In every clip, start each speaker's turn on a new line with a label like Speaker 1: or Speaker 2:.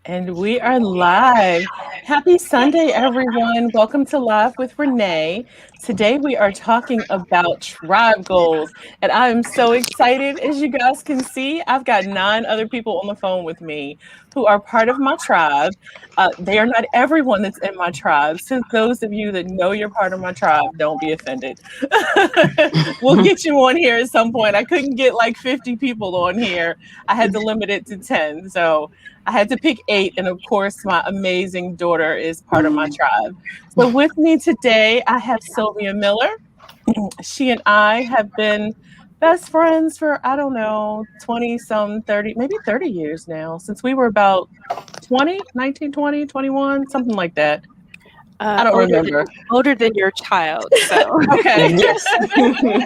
Speaker 1: And we are live. Happy Sunday, everyone. Welcome to Live with Renay. Today we are talking about tribe goals. And I am so excited. As you guys can see, I've got 9 other people on the phone with me who are part of my tribe. They are not everyone that's in my tribe. So those of you that know you're part of my tribe, don't be offended. We'll get you on here at some point. I couldn't get like 50 people on here. I had to limit it to 10. So I had to pick 8. And of course, my amazing daughter is part of my tribe. So with me today, I have Sylvia Miller. She and I have been best friends for, I don't know, 20 some, 30, maybe 30 years now, since we were about 20, 19, 20, 21, something like that. I don't remember.
Speaker 2: Older than your child. So
Speaker 1: Okay.
Speaker 3: Yes.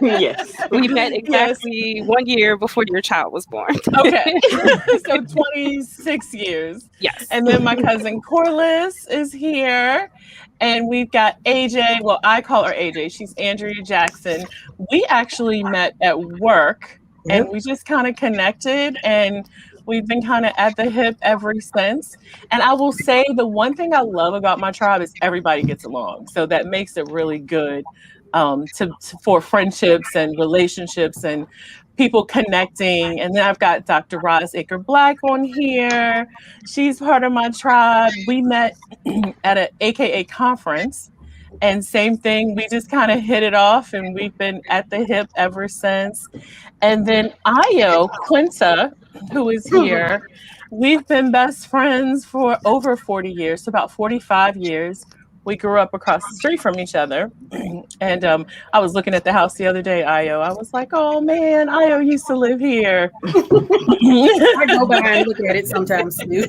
Speaker 3: Yes.
Speaker 2: we met exactly 1 year before your child was born.
Speaker 1: Okay. So 26 years.
Speaker 2: Yes.
Speaker 1: And then my cousin Corliss is here. And we've got AJ. Well, I call her AJ. She's Andrea Jackson. We actually met at work and we just kind of connected, and we've been kind of at the hip ever since. And I will say the one thing I love about my tribe is everybody gets along. So that makes it really good for friendships and relationships and people connecting. And then I've got Dr. Roz Aker Black on here. She's part of my tribe. We met at an AKA conference. And same thing, we just kind of hit it off and we've been at the hip ever since. And then Ayo Quinta, who is here, we've been best friends for over 40 years, so about 45 years. We grew up across the street from each other. And I was looking at the house the other day, Ayo. I was like, oh man, Ayo used to live here.
Speaker 3: I go by and look at it sometimes too.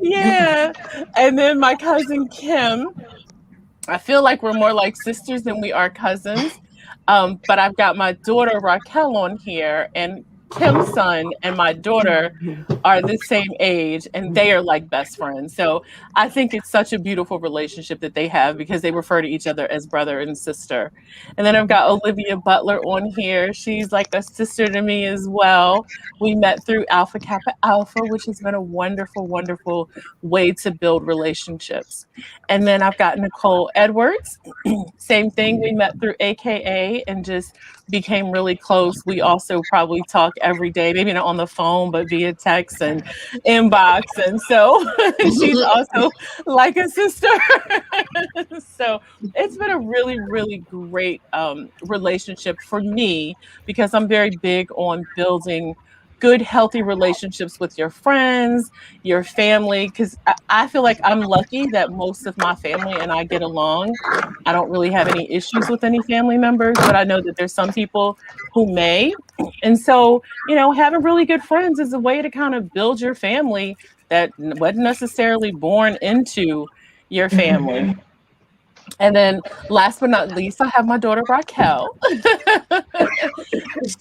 Speaker 1: Yeah. And then my cousin Kim, I feel like we're more like sisters than we are cousins. But I've got my daughter Raquel on here, and Kim's son and my daughter are the same age, and they are like best friends. So I think it's such a beautiful relationship that they have because they refer to each other as brother and sister. And then I've got Olivia Butler on here. She's like a sister to me as well. We met through Alpha Kappa Alpha, which has been a wonderful, wonderful way to build relationships. And then I've got Nicole Edwards. Same thing. We met through AKA and just became really close. We also probably talk every day, maybe not on the phone, but via text and inbox. And so she's also like a sister. So it's been a really, really great relationship for me because I'm very big on building good, healthy relationships with your friends, your family, because I feel like I'm lucky that most of my family and I get along. I don't really have any issues with any family members, but I know that there's some people who may. And so, having really good friends is a way to kind of build your family that wasn't necessarily born into your family. And then last but not least, I have my daughter Raquel.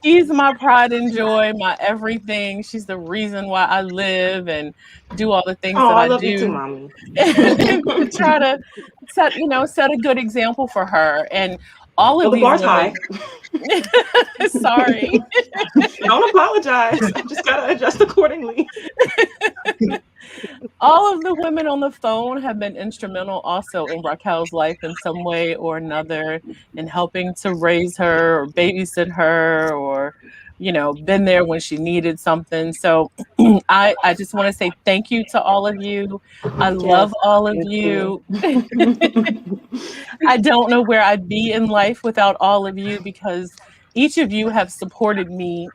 Speaker 1: She's my pride and joy, my everything. She's the reason why I live and do all the things that I
Speaker 3: love
Speaker 1: do.
Speaker 3: You too, Mommy.
Speaker 1: To try to set a good example for her. And all of
Speaker 3: the
Speaker 1: these
Speaker 3: bar's
Speaker 1: women,
Speaker 3: high.
Speaker 1: Sorry.
Speaker 3: Don't apologize. I just gotta adjust accordingly.
Speaker 1: All of the women on the phone have been instrumental also in Raquel's life in some way or another, in helping to raise her or babysit her or, been there when she needed something. So I just want to say thank you to all of you. I love all of you. I don't know where I'd be in life without all of you because each of you have supported me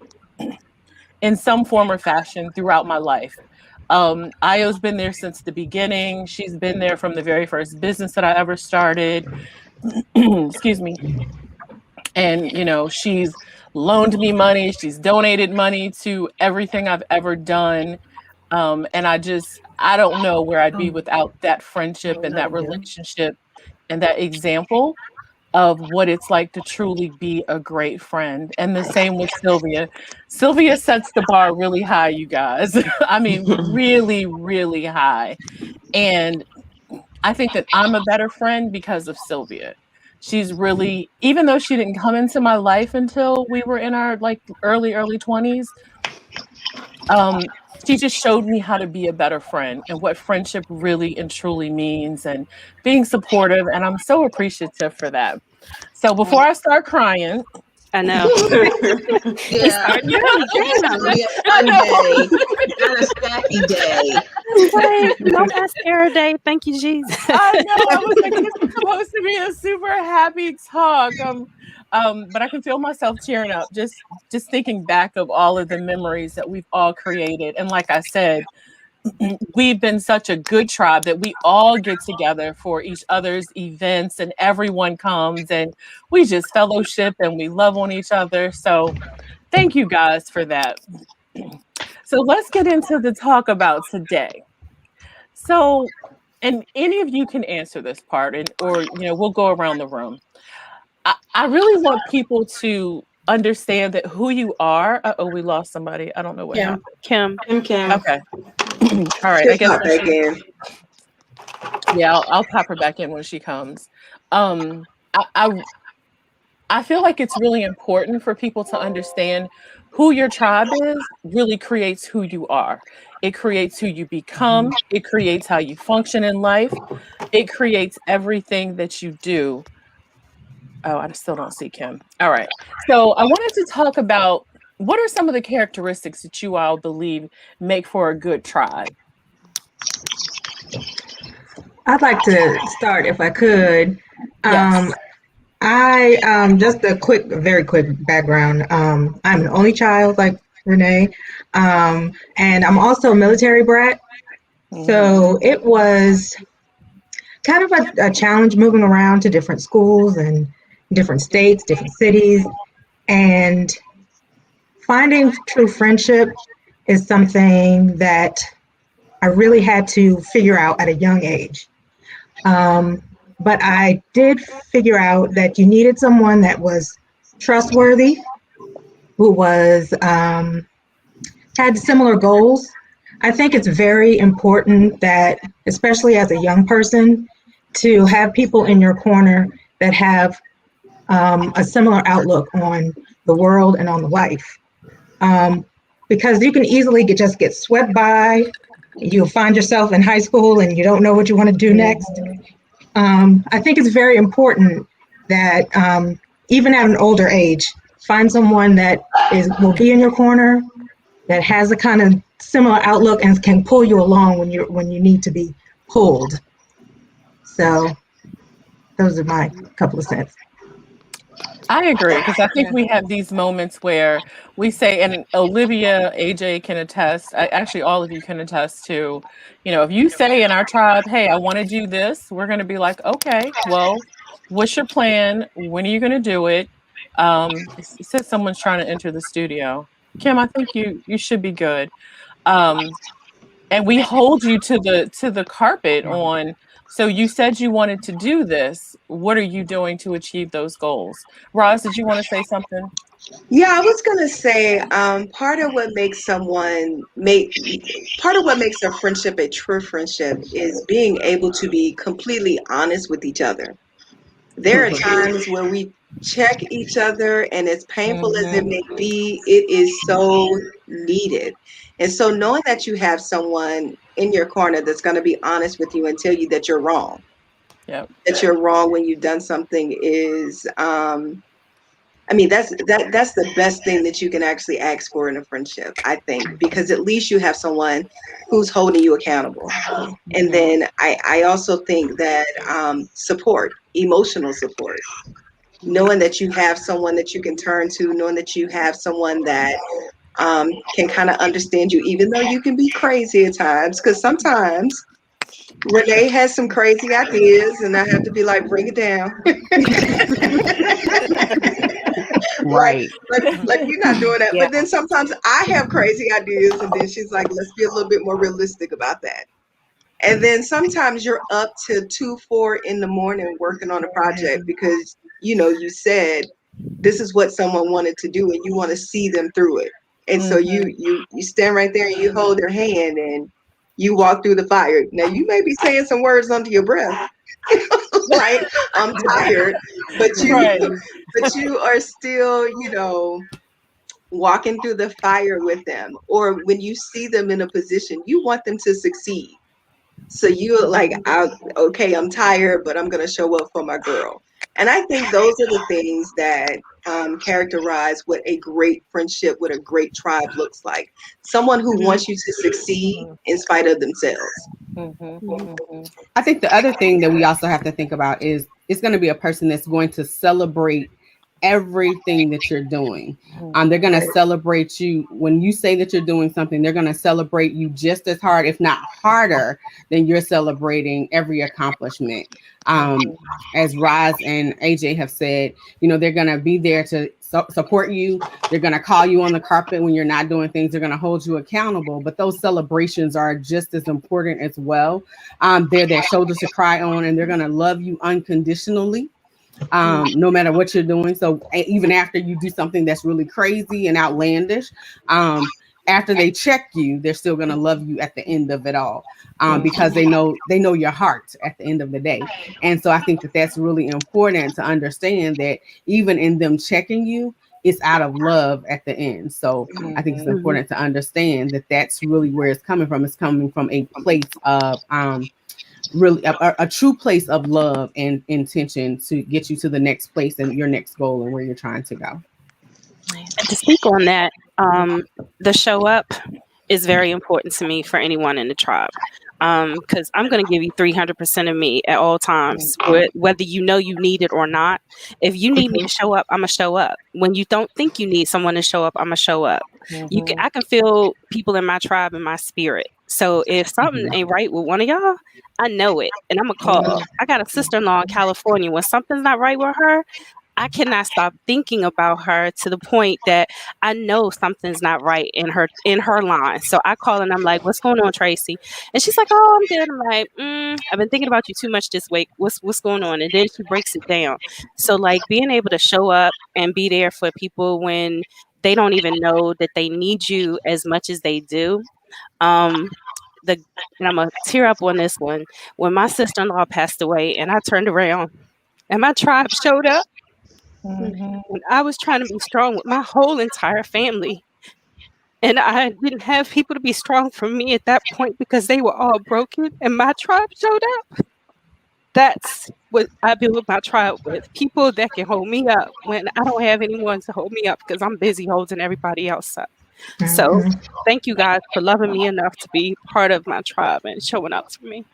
Speaker 1: in some form or fashion throughout my life. Ayo's been there since the beginning. She's been there from the very first business that I ever started. Excuse me. And, she's loaned me money. She's donated money to everything I've ever done. And I don't know where I'd be without that friendship and that relationship and that example of what it's like to truly be a great friend. And the same with Sylvia. Sylvia sets the bar really high, you guys. I mean, really, really high. And I think that I'm a better friend because of Sylvia. She's really, even though she didn't come into my life until we were in our early 20s, she just showed me how to be a better friend and what friendship really and truly means and being supportive. And I'm so appreciative for that. So before I start crying,
Speaker 2: I know. He's
Speaker 4: Yeah,
Speaker 2: starting early.
Speaker 4: it's
Speaker 2: Damn.
Speaker 4: gonna be a
Speaker 1: I
Speaker 4: fun
Speaker 1: know.
Speaker 4: day, not a sappy day.
Speaker 2: That's right. No mascara day. Thank you, Jesus.
Speaker 1: I know. I was like, this is supposed to be a super happy talk. But I can feel myself tearing up just thinking back of all of the memories that we've all created. And like I said, we've been such a good tribe that we all get together for each other's events and everyone comes and we just fellowship and we love on each other. So thank you guys for that. So let's get into the talk about today. So, and any of you can answer this part, and or we'll go around the room. I really want people to understand that who you are. Oh, we lost somebody. I don't know what
Speaker 3: Kim.
Speaker 1: happened.
Speaker 2: Kim.
Speaker 3: Kim.
Speaker 1: Okay. All right. I
Speaker 4: Just
Speaker 1: guess
Speaker 4: not
Speaker 1: when
Speaker 4: back
Speaker 1: she,
Speaker 4: in.
Speaker 1: yeah, I'll pop her back in when she comes. Um, I, I I feel like it's really important for people to understand who your tribe is really creates who you are. It creates who you become. It creates how you function in life. It creates everything that you do. Oh, I still don't see Kim. All right. So I wanted to talk about what are some of the characteristics that you all believe make for a good tribe?
Speaker 3: I'd like to start if I could.
Speaker 1: Yes.
Speaker 3: I just a very quick background. I'm an only child, like Renee, and I'm also a military brat.
Speaker 1: Mhm.
Speaker 3: So it was kind of a challenge moving around to different schools and different states, different cities, and finding true friendship is something that I really had to figure out at a young age. Um, but I did figure out that you needed someone that was trustworthy, who was had similar goals. I think it's very important that, especially as a young person, to have people in your corner that have a similar outlook on the world and on life. Um, because you can easily just get swept by. You'll find yourself in high school and you don't know what you want to do next. I think it's very important that even at an older age, find someone that will be in your corner, that has a kind of similar outlook and can pull you along when you need to be pulled. So those are my couple of cents.
Speaker 1: I agree because I think we have these moments where we say, and Olivia, AJ can attest, actually, all of you can attest to, if you say in our tribe, hey, I want to do this, we're going to be like, okay, well, what's your plan? When are you going to do it? It says someone's trying to enter the studio. Kim, I think you should be good. Um, and we hold you to the carpet on, so you said you wanted to do this, what are you doing to achieve those goals? Roz, did you want to say something?
Speaker 4: Yeah, I was gonna say, part of what makes a friendship a true friendship is being able to be completely honest with each other. There are times where we check each other, and as painful as it may be, it is so needed. And so knowing that you have someone in your corner that's going to be honest with you and tell you
Speaker 1: Yep.
Speaker 4: that you're wrong when you've done something is, I mean, that's the best thing that you can actually ask for in a friendship, I think, because at least you have someone who's holding you accountable. And then I also think that support, emotional support, knowing that you have someone that you can turn to, knowing that you have someone that can kind of understand you, even though you can be crazy at times, because sometimes Renee has some crazy ideas, and I have to be like, bring it down. like,
Speaker 5: Right.
Speaker 4: like you're not doing that.
Speaker 2: Yeah.
Speaker 4: But then sometimes I have crazy ideas, and then she's like, let's be a little bit more realistic about that. And then sometimes you're up to 2, 4 in the morning working on a project because you said this is what someone wanted to do, and you want to see them through it. And so you stand right there and you hold their hand and you walk through the fire. Now you may be saying some words under your breath, like I'm tired, but you
Speaker 1: Right.
Speaker 4: but you are still, walking through the fire with them, or when you see them in a position, you want them to succeed. So you're like, okay, I'm tired, but I'm going to show up for my girl. And I think those are the things that characterize what a great friendship, what a great tribe looks like. Someone who wants you to succeed in spite of themselves.
Speaker 5: I think the other thing that we also have to think about is it's going to be a person that's going to celebrate everything that you're doing. They're going to celebrate you when you say that you're doing something. They're going to celebrate you just as hard, if not harder, than you're celebrating every accomplishment. As Roz and AJ have said, they're going to be there to support you. They're going to call you on the carpet when you're not doing things. They're going to hold you accountable. But those celebrations are just as important as well. They're their shoulder to cry on, and they're going to love you unconditionally. No matter what you're doing. So even after you do something that's really crazy and outlandish, after they check you, they're still going to love you at the end of it all, because they know your heart at the end of the day. And so I think that that's really important to understand, that even in them checking you, it's out of love at the end. So I think it's important to understand that that's really where it's coming from. It's coming from a place of really a true place of love and intention to get you to the next place and your next goal and where you're trying to go.
Speaker 2: And to speak on that, the show up is very important to me for anyone in the tribe, because I'm going to give you 300% of me at all times, whether you need it or not. If you need me to show up, I'm going to show up. When you don't think you need someone to show up, I'm going to show up. I can feel people in my tribe in my spirit. So if something ain't right with one of y'all, I know it, and I'm going to call. I got a sister-in-law in California. When something's not right with her, I cannot stop thinking about her, to the point that I know something's not right in her line. So I call and I'm like, "What's going on, Tracy?" And she's like, "Oh, I'm good." I'm like, "I've been thinking about you too much this week. What's going on?" And then she breaks it down. So like being able to show up and be there for people when they don't even know that they need you as much as they do. And I'm gonna tear up on this one. When my sister-in-law passed away, and I turned around, and my tribe showed up. When I was trying to be strong with my whole entire family, and I didn't have people to be strong for me at that point because they were all broken, and my tribe showed up. That's what I build my tribe with. People that can hold me up when I don't have anyone to hold me up because I'm busy holding everybody else up. So thank you guys for loving me enough to be part of my tribe and showing up for me.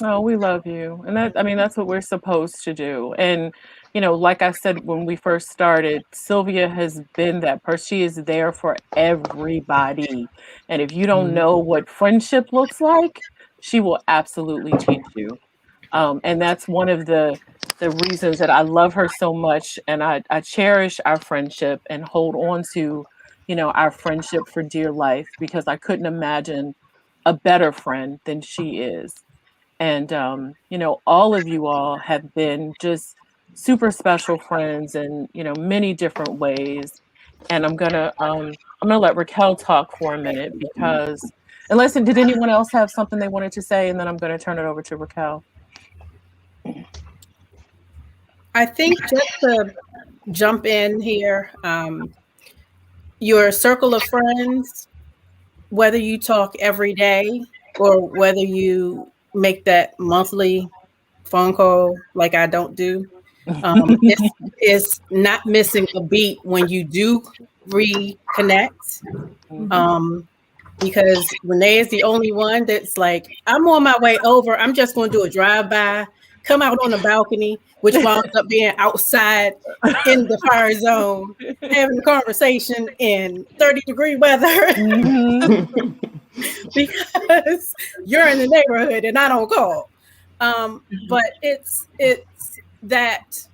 Speaker 1: Oh, we love you. And that's what we're supposed to do. And, like I said, when we first started, Sylvia has been that person. She is there for everybody. And if you don't know what friendship looks like, she will absolutely teach you. And that's one of the reasons that I love her so much. And I cherish our friendship and hold on to, our friendship for dear life, because I couldn't imagine a better friend than she is. And all of you all have been just super special friends in many different ways. And I'm gonna let Raquel talk for a minute, because unless did anyone else have something they wanted to say, and then I'm gonna turn it over to Raquel.
Speaker 6: I think just to jump in here, your circle of friends, whether you talk every day or whether you make that monthly phone call like I don't do, it's not missing a beat when you do reconnect. Because Renay is the only one that's like, I'm on my way over. I'm just going to do a drive-by, come out on the balcony, which winds up being outside in the fire zone, having a conversation in 30-degree weather because you're in the neighborhood and I don't call. But it's that.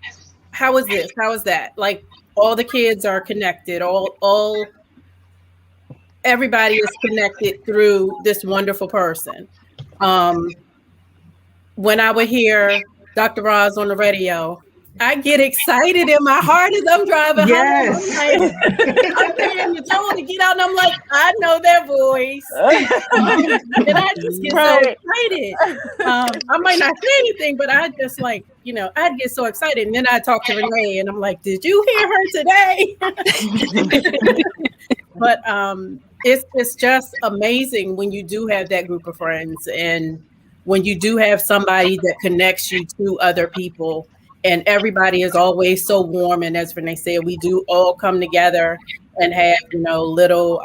Speaker 6: How is this? How is that? Like all the kids are connected. Everybody is connected through this wonderful person. When I would hear Dr. Roz on the radio, I get excited in my heart as I'm driving
Speaker 3: Yes.
Speaker 6: home. I'm like, I'm paying the toll to get out, and I'm like, I know their voice, and I just get so
Speaker 1: Right.
Speaker 6: excited. I might not say anything, but I just like, I'd get so excited, and then I talk to Renay, and I'm like, did you hear her today? But it's just amazing when you do have that group of friends, and when you do have somebody that connects you to other people, and everybody is always so warm. And as Renay said, we do all come together and have little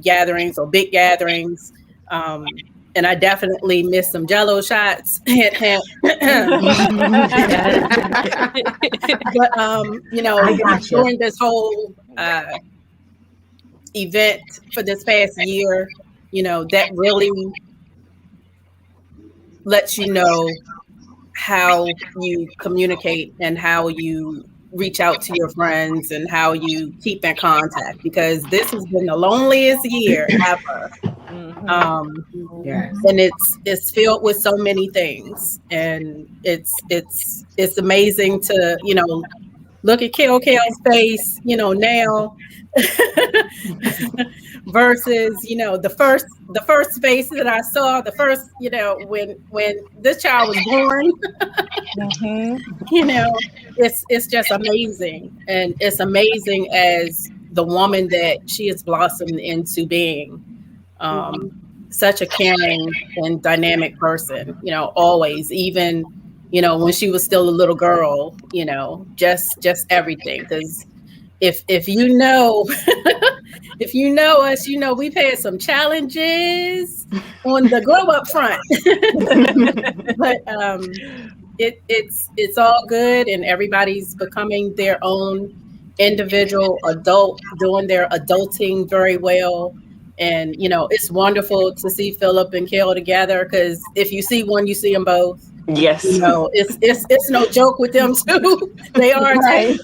Speaker 6: gatherings or big gatherings. And I definitely miss some Jello shots. But
Speaker 3: I got you.
Speaker 6: during this whole event for this past year, that really lets you know how you communicate and how you reach out to your friends and how you keep in contact, because this has been the loneliest year ever.
Speaker 3: Yes.
Speaker 6: And it's filled with so many things, and it's amazing to look at Kale's face now versus the first face that I saw the first when this child was born. It's just amazing, and it's amazing as the woman that she has blossomed into being. Such a caring and dynamic person, always, even when she was still a little girl, just everything. Because if you know if you know us, we've had some challenges on the grow up front. But it's all good, and everybody's becoming their own individual adult, doing their adulting very well. And it's wonderful to see Philip and Kale together, because if you see one, you see them both.
Speaker 7: Yes.
Speaker 6: It's no joke with them too. They are
Speaker 2: Right.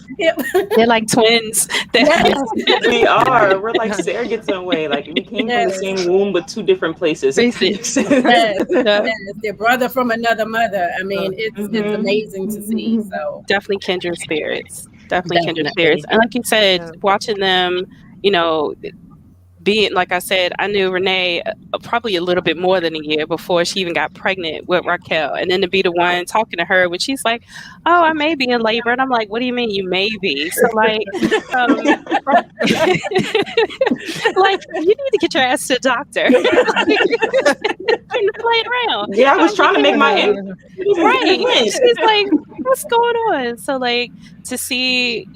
Speaker 2: They're like twins.
Speaker 6: Yes.
Speaker 7: We are. We're like surrogates in a way. Like we came from the same womb, but two different places.
Speaker 6: Yes, their brother from another mother. I mean, it's amazing to see. So
Speaker 2: Definitely kindred spirits. Definitely kindred spirits. And like you said, watching them, being, like I said, I knew Renay probably a little bit more than a year before she even got pregnant with Raquel. And then to be the one talking to her when she's like, oh, I may be in labor. And I'm like, what do you mean you may be? So like, like, you need to get your ass to the doctor. Play around.
Speaker 7: Yeah, I was trying to make my
Speaker 2: right. She's like, what's going on? So like, to see,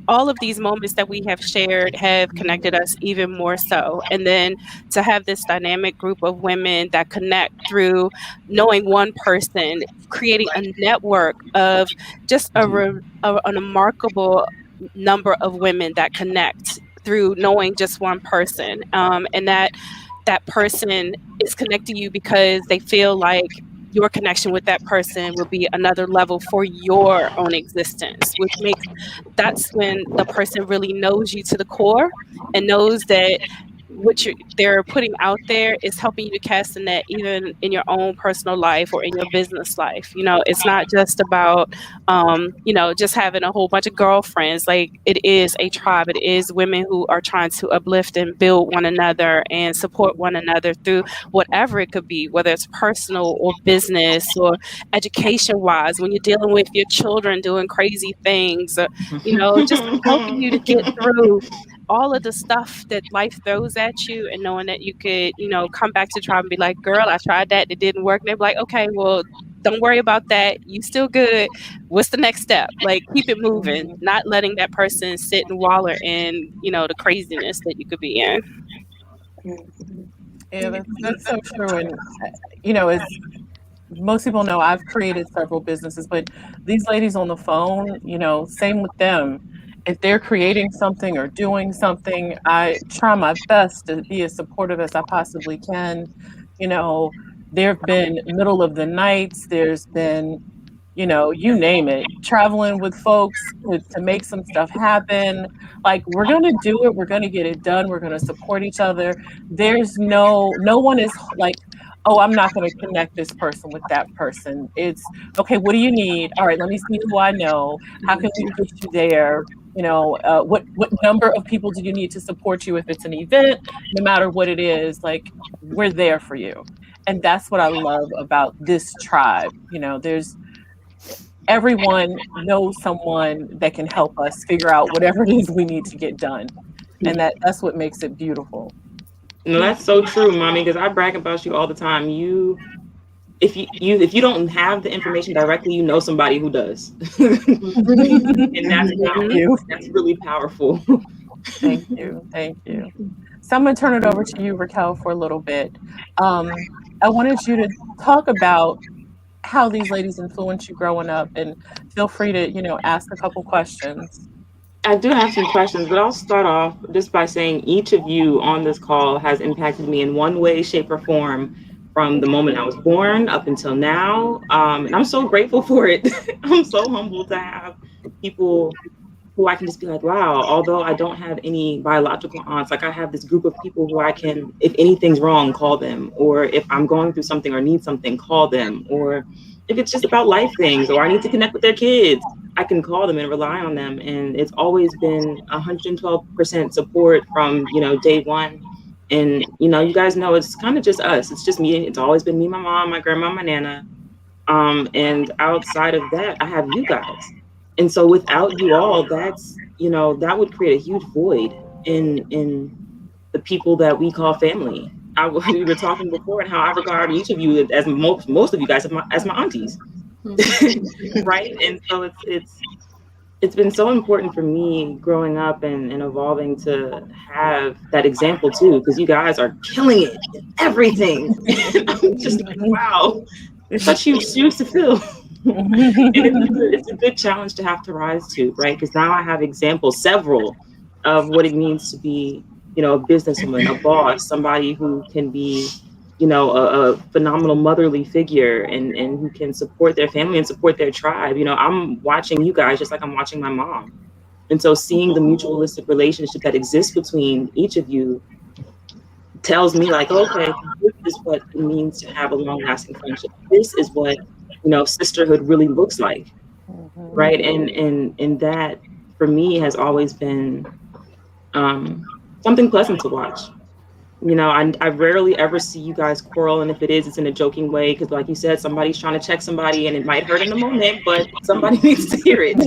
Speaker 2: all of these moments that we have shared have connected us even more so. And then to have this dynamic group of women that connect through knowing one person, creating a network of just a remarkable number of women that connect through knowing just one person. And that person is connecting you because they feel like your connection with that person will be another level for your own existence, which makes, that's when the person really knows you to the core and knows that what they're putting out there is helping you to cast the net even in your own personal life or in your business life. It's not just about, just having a whole bunch of girlfriends. Like, it is a tribe. It is women who are trying to uplift and build one another and support one another through whatever it could be, whether it's personal or business or education wise, when you're dealing with your children doing crazy things, just helping you to get through all of the stuff that life throws at you, and knowing that you could, come back to tribe and be like, girl, I tried that. It didn't work. And they're like, okay, well, don't worry about that. You still good. What's the next step? Like, keep it moving, not letting that person sit and waller in, the craziness that you could be in.
Speaker 1: Yeah, that's so true. And, as most people know, I've created several businesses, but these ladies on the phone, same with them. If they're creating something or doing something, I try my best to be as supportive as I possibly can. There have been middle of the nights. There's been, you name it, traveling with folks to make some stuff happen. Like, we're going to do it. We're going to get it done. We're going to support each other. There's no one is like, oh, I'm not going to connect this person with that person. It's okay. What do you need? All right, let me see who I know. How can we push you there? What number of people do you need to support you if it's an event? No matter what it is, like, we're there for you. And that's what I love about this tribe. There's everyone knows someone that can help us figure out whatever it is we need to get done. And that's what makes it beautiful.
Speaker 7: No, that's so true, mommy, because I brag about you all the time. If you don't have the information directly, you know somebody who does. And that's really powerful.
Speaker 1: Thank you. So I'm going to turn it over to you, Raquel, for a little bit. I wanted you to talk about how these ladies influenced you growing up, and feel free to, ask a couple questions.
Speaker 7: I do have some questions, but I'll start off just by saying each of you on this call has impacted me in one way, shape, or form from the moment I was born up until now. And I'm so grateful for it. I'm so humbled to have people who I can just be like, wow, although I don't have any biological aunts, like I have this group of people who I can, if anything's wrong, call them, or if I'm going through something or need something, call them, or if it's just about life things, or I need to connect with their kids, I can call them and rely on them. And it's always been 112% support from, day one. And, you guys know, it's kind of just us. It's just me. It's always been me, my mom, my grandma, my nana. And outside of that, I have you guys. And so without you all, that's, that would create a huge void in the people that we call family. We were talking before, and how I regard each of you as most of you guys as my aunties, right? And so it's been so important for me growing up and evolving to have that example too, because you guys are killing it in everything. I'm just like, wow, it's such huge shoes to fill. And it's a good challenge to have to rise to, right? Because now I have examples, several, of what it means to be, a businesswoman, a boss, somebody who can be, a phenomenal motherly figure and who can support their family and support their tribe. I'm watching you guys just like I'm watching my mom. And so seeing the mutualistic relationship that exists between each of you tells me, like, okay, this is what it means to have a long-lasting friendship. This is what sisterhood really looks like, right? And that for me has always been something pleasant to watch. I rarely ever see you guys quarrel, and if it is, it's in a joking way, because like you said, somebody's trying to check somebody and it might hurt in the moment, but somebody needs to hear it.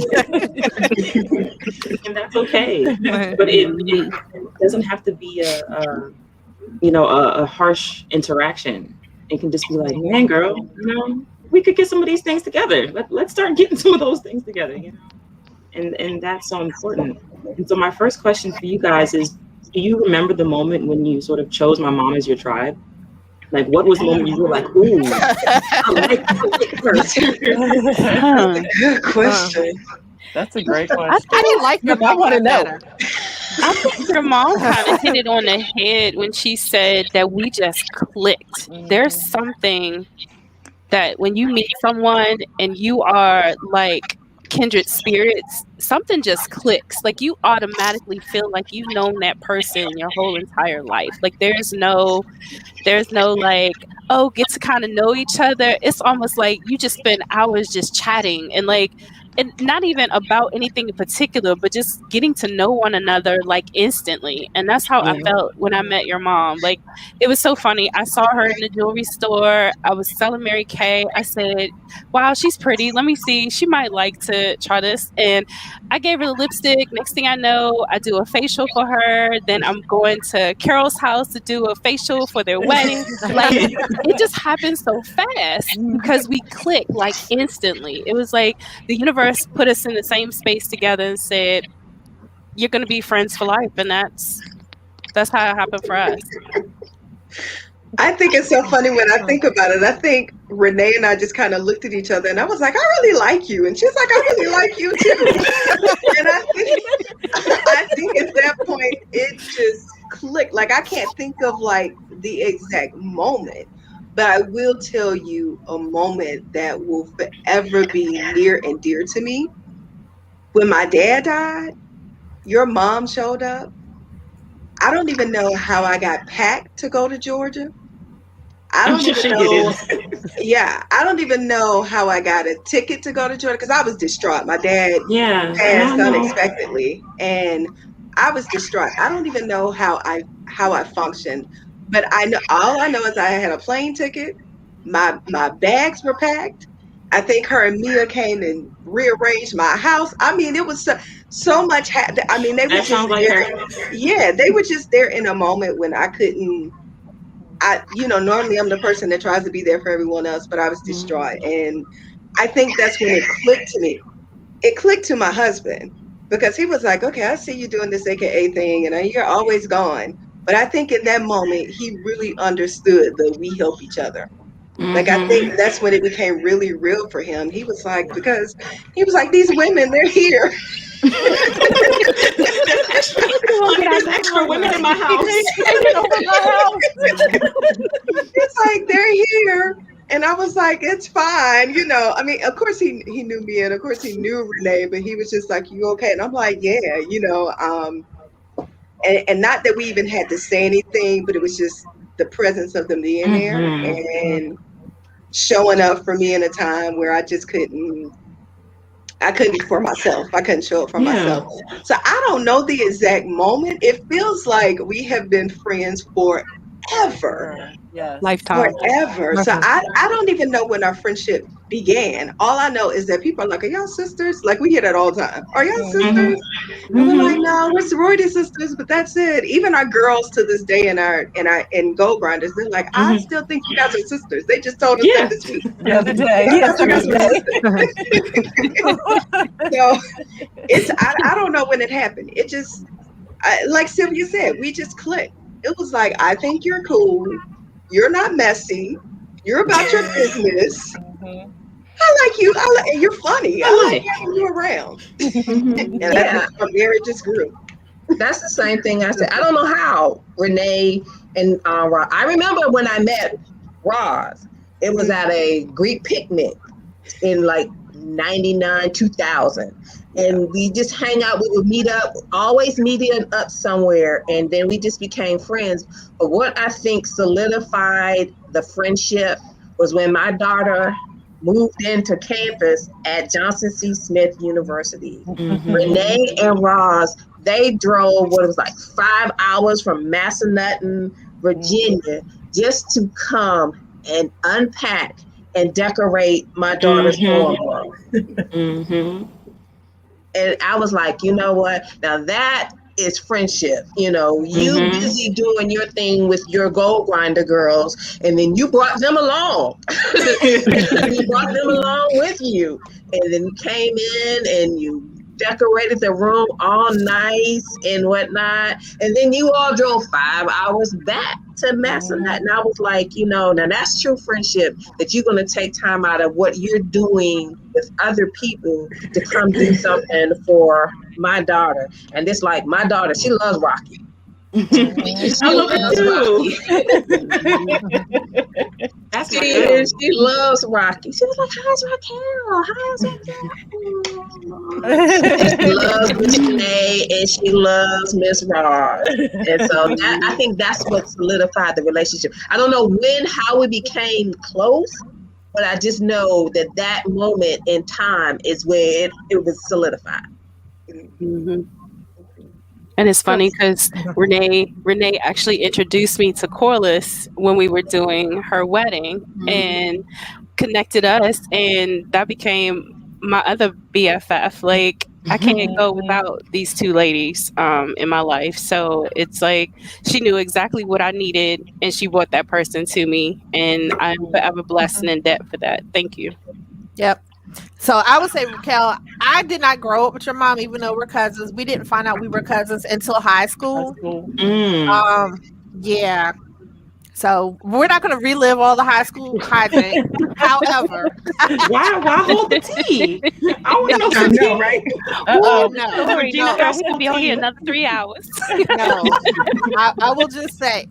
Speaker 7: And that's okay. But it doesn't have to be a harsh interaction. It can just be like, man, girl, we could get some of these things together. Let's start getting some of those things together, and that's so important. And so my first question for you guys is, do you remember the moment when you sort of chose my mom as your tribe? Like, what was the moment you were like, ooh, I like her?
Speaker 4: Good question.
Speaker 1: That's a great question.
Speaker 6: I didn't like her, but I want to know.
Speaker 2: I think your mom kind of hit it on the head when she said that we just clicked. There's something that when you meet someone and you are like kindred spirits, something just clicks. Like, you automatically feel like you've known that person your whole entire life. Like, there's no like, oh, get to kind of know each other. It's almost like you just spend hours just chatting and like, and not even about anything in particular, but just getting to know one another like instantly. And that's how I felt when I met your mom. Like, it was so funny. I saw her in the jewelry store. I was selling Mary Kay. I said, wow, she's pretty. Let me see. She might like to try this. And I gave her the lipstick. Next thing I know, I do a facial for her. Then I'm going to Carol's house to do a facial for their wedding. Like, it just happened so fast because we clicked like instantly. It was like the universe put us in the same space together and said, you're going to be friends for life. And that's how it happened for us.
Speaker 4: I think it's so funny when I think about it. I think Renay and I just kind of looked at each other and I was like, I really like you. And she's like, I really like you too. And I think at that point, it just clicked. Like, I can't think of like the exact moment, But I will tell you a moment that will forever be near and dear to me. When my dad died, your mom showed up. I don't even know how I got packed to go to Georgia. I
Speaker 7: I'm
Speaker 4: don't
Speaker 7: sure
Speaker 4: even
Speaker 7: she
Speaker 4: know.
Speaker 7: did.
Speaker 4: Yeah, I don't even know how I got a ticket to go to Georgia because I was distraught. My dad
Speaker 7: Yeah,
Speaker 4: passed
Speaker 7: no.
Speaker 4: unexpectedly, and I was distraught. I don't even know how I functioned, but I know all I know is I had a plane ticket. My bags were packed. I think her and Mia came and rearranged my house. I mean, it was so much. I mean, they were
Speaker 7: That
Speaker 4: just
Speaker 7: sounds like
Speaker 4: there.
Speaker 7: her.
Speaker 4: Yeah, they were just there in a moment when I couldn't. Normally I'm the person that tries to be there for everyone else, but I was distraught. And I think that's when it clicked to me. It clicked to my husband because he was like, okay, I see you doing this AKA thing and you're always gone. But I think in that moment, he really understood that we help each other. Like, I think
Speaker 7: Mm-hmm.
Speaker 4: that's when it became really real for him. He was like, because he was like, these women, they're here.
Speaker 7: There's extra. There's extra women in my house.
Speaker 1: Taking over my house.
Speaker 4: It's like they're here. And I was like, it's fine. I mean, of course he knew me and of course he knew Renee, but he was just like, you okay? And I'm like, yeah, and not that we even had to say anything, but it was just the presence of them being there
Speaker 7: Mm-hmm.
Speaker 4: and showing up for me in a time where I couldn't be for myself. I couldn't show up for
Speaker 7: Yeah.
Speaker 4: myself. So I don't know the exact moment. It feels like we have been friends forever.
Speaker 1: Yes.
Speaker 2: Lifetime.
Speaker 4: Forever. So I don't even know when our friendship began. All I know is that people are like, are y'all sisters? Like we hear that all the time. Are y'all sisters? And we're like,
Speaker 7: Mm-hmm.
Speaker 4: no, we're sorority sisters, but that's it. Even our girls to this day in Gold Grinders, they're like, I
Speaker 7: Mm-hmm.
Speaker 4: still think you guys are sisters. They just told us that
Speaker 7: Yeah.
Speaker 4: this week.
Speaker 1: The other day.
Speaker 4: I
Speaker 1: Yes,
Speaker 4: thought you guys were
Speaker 1: yesterday.
Speaker 4: sisters. So I don't know when it happened. It just like Sylvia said, we just clicked. It was like, I think you're cool. You're not messy. You're about your business.
Speaker 1: Mhm.
Speaker 4: I like you. And you're funny. I
Speaker 7: I
Speaker 4: like
Speaker 7: like.
Speaker 4: having you around.
Speaker 7: Mm-hmm.
Speaker 4: And I think
Speaker 8: Yeah,
Speaker 4: from there it just grew.
Speaker 8: that's the same thing I said. I don't know how Renee and Roz. I remember when I met Roz. It was at a Greek picnic in like 99, 2000. And we just hang out. We would meet up, always meeting up somewhere. And then we just became friends. But what I think solidified the friendship was when my daughter moved into campus at Johnson C. Smith University.
Speaker 7: Mm-hmm.
Speaker 8: Renee and Roz, they drove what it was like 5 hours from Massanutten, Virginia, just to come and unpack and decorate my daughter's dorm
Speaker 7: Mm-hmm.
Speaker 8: room.
Speaker 7: Mm-hmm.
Speaker 8: And I was like, you know what? Now that is friendship. You
Speaker 7: Mm-hmm.
Speaker 8: busy doing your thing with your gold grinder girls, and then you brought them along. You brought them along with you. And then you came in and you decorated the room all nice and whatnot. And then you all drove 5 hours back to Massanutten. And I was like, now that's true friendship, that you're going to take time out of what you're doing with other people to come do something for my daughter. And it's like my daughter, she loves Rocky.
Speaker 7: I
Speaker 8: She
Speaker 7: love it
Speaker 8: loves
Speaker 7: too.
Speaker 8: Rocky.
Speaker 7: That's
Speaker 8: She
Speaker 7: Raquel.
Speaker 8: is. She loves Rocky. She was like, "How's Raquel? And she loves Miss Renee, and she loves Miss Ross. And so I think that's what solidified the relationship. I don't know how we became close, but I just know that moment in time is where it was solidified.
Speaker 2: Mm-hmm. And it's funny because Renee actually introduced me to Corliss when we were doing her wedding and connected us, and that became my other BFF. Like I can't go without these two ladies in my life. So it's like she knew exactly what I needed, and she brought that person to me, and I'm forever blessed and in debt for that. Thank you.
Speaker 9: Yep. So I would say, Raquel, I did not grow up with your mom, even though we're cousins. We didn't find out we were cousins until high school.
Speaker 7: Mm.
Speaker 9: Yeah. So we're not going to relive all the high school hijinks. However,
Speaker 7: why hold the tea? I want to know
Speaker 3: I
Speaker 7: some
Speaker 3: know,
Speaker 7: tea.
Speaker 3: right?
Speaker 9: oh,
Speaker 2: The
Speaker 9: no,
Speaker 2: story,
Speaker 7: Regina
Speaker 9: no,
Speaker 7: got
Speaker 2: we're gonna be on here another 3 hours.
Speaker 9: no. I will just say,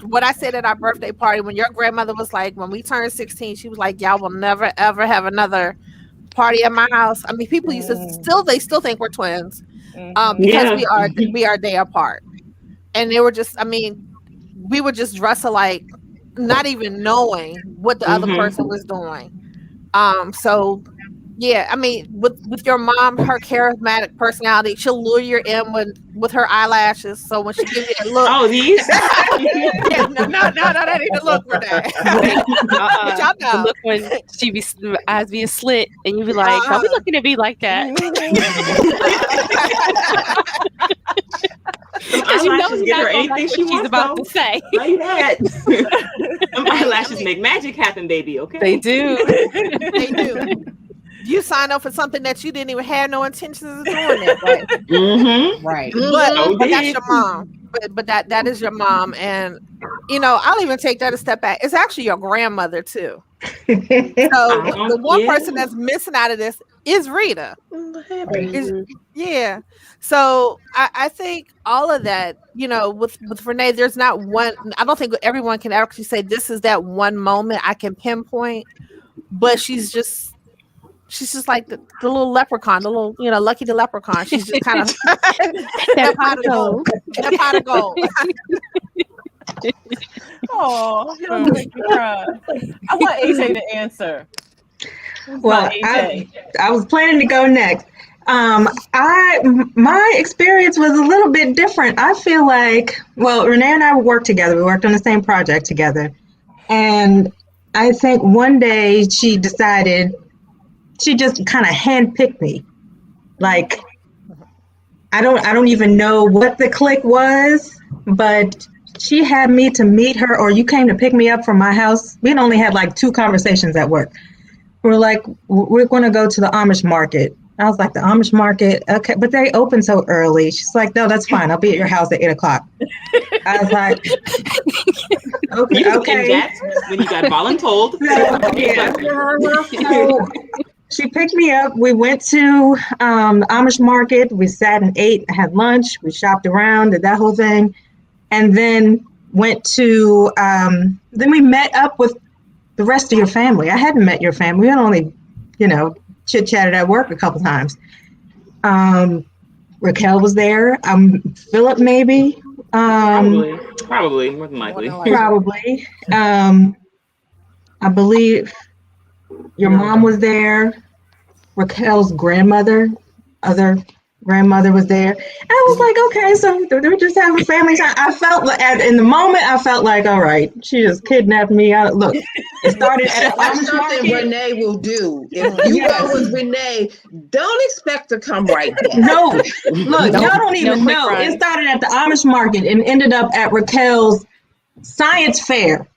Speaker 9: what I said at our birthday party when your grandmother was like, when we turned 16, she was like, y'all will never ever have another party at my house. I mean, people used to they still think we're twins, because
Speaker 7: Yeah.
Speaker 9: we are a day apart, and they were just, I mean, we would just dress alike, not even knowing what the other person was doing. So yeah, I mean, with your mom, her charismatic personality, she'll lure you in with her eyelashes. So when she gives you that look,
Speaker 7: Oh, these?
Speaker 9: yeah, no, that ain't the look for that.
Speaker 2: Wait,
Speaker 9: But y'all
Speaker 2: the
Speaker 9: know.
Speaker 2: look when she be eyes be slit, and you be like, "Don't be looking at me like that," because you know
Speaker 7: Eyelashes
Speaker 2: you're
Speaker 7: get
Speaker 2: not
Speaker 7: her
Speaker 2: gonna like
Speaker 7: anything
Speaker 2: what
Speaker 7: she
Speaker 2: she's
Speaker 7: wants,
Speaker 2: about
Speaker 7: though.
Speaker 2: to say.
Speaker 7: Say that. Them eyelashes make magic happen, baby. Okay.
Speaker 2: They do.
Speaker 9: They do. You sign up for something that you didn't even have no intentions of doing that way.
Speaker 7: Mm-hmm.
Speaker 5: Right.
Speaker 9: But that's
Speaker 7: did.
Speaker 9: your mom. But that is your mom, and I'll even take that a step back. It's actually your grandmother too. So the one person that's missing out of this is Rita. Yeah. So I think all of that, with Renee, there's not one. I don't think everyone can actually say this is that one moment I can pinpoint, but she's just like the little leprechaun, the little, Lucky the leprechaun. She's just kind of that pot of gold. That pot of gold.
Speaker 1: Oh, you don't make me cry. I want AJ to answer.
Speaker 3: Well, I was planning to go next. My experience was a little bit different. I feel like, well, Renee and I worked together. We worked on the same project together, and I think one day she decided she just kind of handpicked me. Like, I don't even know what the click was, but she had me to meet her, or you came to pick me up from my house. We'd only had like 2 conversations at work. We're like, we're going to go to the Amish market. I was like, the Amish market? Okay, but they open so early. She's like, no, that's fine. I'll be at your house at 8:00. I was like, okay.
Speaker 7: And that's when you got voluntold.
Speaker 3: So she picked me up. We went to the Amish market. We sat and ate, had lunch. We shopped around, did that whole thing. And then went to, then we met up with the rest of your family. I hadn't met your family. We had only, chit-chatted at work a couple times. Raquel was there. Philip, maybe.
Speaker 7: Probably, more than likely.
Speaker 3: Probably. I believe your mom was there. Raquel's other grandmother was there. I was like, okay, so they're just having family time. I felt like, in the moment, I felt like, all right, she just kidnapped me. Look, it started at
Speaker 8: That's something Renee will do. If you go with Renee, don't expect to come right back.
Speaker 3: No, look, y'all don't even know. It started at the Amish market and ended up at Raquel's science fair.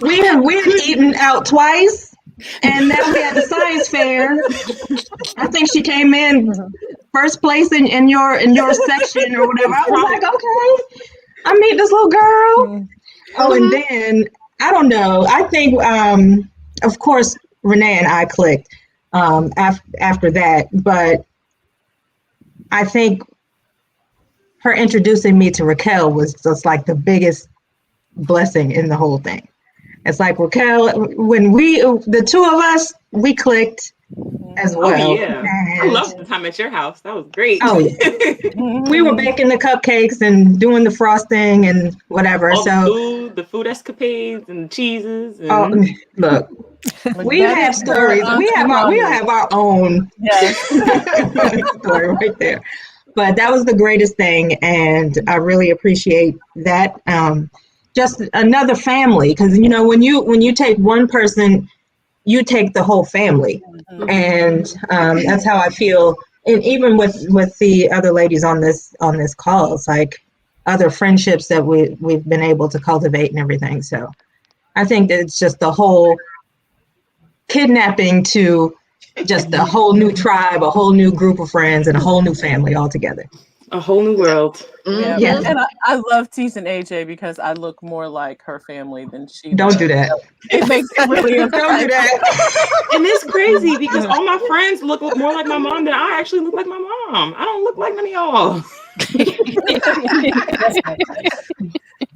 Speaker 3: We have eaten out twice, and now we're at the science fair. I think she came in first place in your section or whatever. I was like, okay, I meet this little girl. Oh, and then I don't know. I think, of course, Renee and I clicked after that, but I think her introducing me to Raquel was just like the biggest blessing in the whole thing. It's like Raquel, when the 2 of us, we clicked as well.
Speaker 7: Oh, yeah. I loved the time at your house. That was great.
Speaker 3: Oh, yeah. We were baking the cupcakes and doing the frosting and whatever.
Speaker 7: All the food escapades and cheeses. And...
Speaker 3: Look, we have stories. We have our own story right there. But that was the greatest thing, and I really appreciate that. Just another family, because when you take one person, you take the whole family, and that's how I feel. And even with the other ladies on this call, it's like other friendships that we've been able to cultivate and everything. So I think that it's just the whole kidnapping to just a whole new tribe, a whole new group of friends, and a whole new family altogether.
Speaker 7: A whole new world.
Speaker 1: Yeah,
Speaker 3: Yes.
Speaker 1: and I love teasing AJ because I look more like her family than she
Speaker 3: Don't
Speaker 1: does.
Speaker 3: do that.
Speaker 1: So it makes it really
Speaker 3: Don't do that.
Speaker 7: And it's crazy because all my friends look more like my mom than I actually look like my mom. I don't look like none of y'all.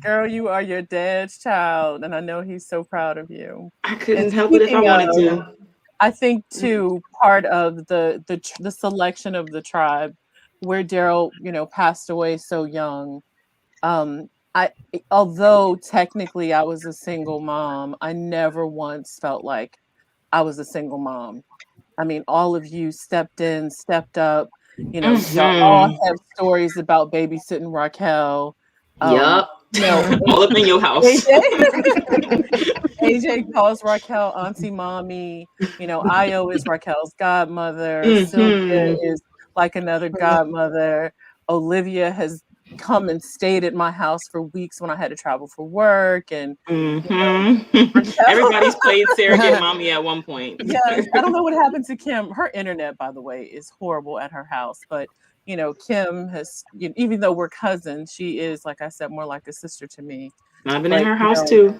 Speaker 1: Girl, you are your dad's child, and I know he's so proud of you.
Speaker 7: I couldn't
Speaker 1: And
Speaker 7: help it if I
Speaker 1: speaking
Speaker 7: wanted
Speaker 1: of,
Speaker 7: to.
Speaker 1: I think too, part of the selection of the tribe, where Daryl, passed away so young. I Although technically I was a single mom, I never once felt like I was a single mom. I mean, all of you stepped in, stepped up. Y'all all
Speaker 7: Mhm.
Speaker 1: have stories about babysitting Raquel. Um,
Speaker 7: Yup.
Speaker 1: you know,
Speaker 7: All up in your house.
Speaker 1: AJ calls Raquel Auntie Mommy. Io is Raquel's godmother. Sylvia
Speaker 7: Mhm.
Speaker 1: is like another godmother. Olivia has come and stayed at my house for weeks when I had to travel for work. And
Speaker 7: Mhm. Everybody's played surrogate mommy at one point.
Speaker 1: yes, I don't know what happened to Kim. Her internet, by the way, is horrible at her house. But Kim has, even though we're cousins, she is, like I said, more like a sister to me.
Speaker 7: I've been in
Speaker 1: But
Speaker 7: her house too.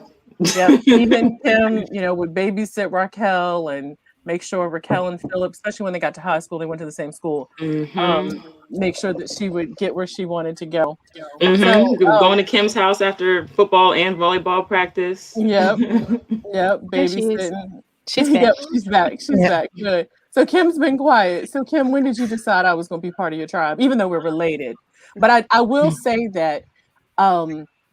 Speaker 1: yeah, even Kim, would babysit Raquel and make sure Raquel and Philip, especially when they got to high school, they went to the same school.
Speaker 7: Mhm.
Speaker 1: Make sure that she would get where she wanted to go. So,
Speaker 7: Mhm. Going to Kim's house after football and volleyball practice.
Speaker 1: yep,
Speaker 2: There she is.
Speaker 1: babysitting.
Speaker 2: She's back.
Speaker 1: Yep, she's back. She's back. Good. So Kim's been quiet. So Kim, when did you decide I was going to be part of your tribe, even though we're related? But I will say that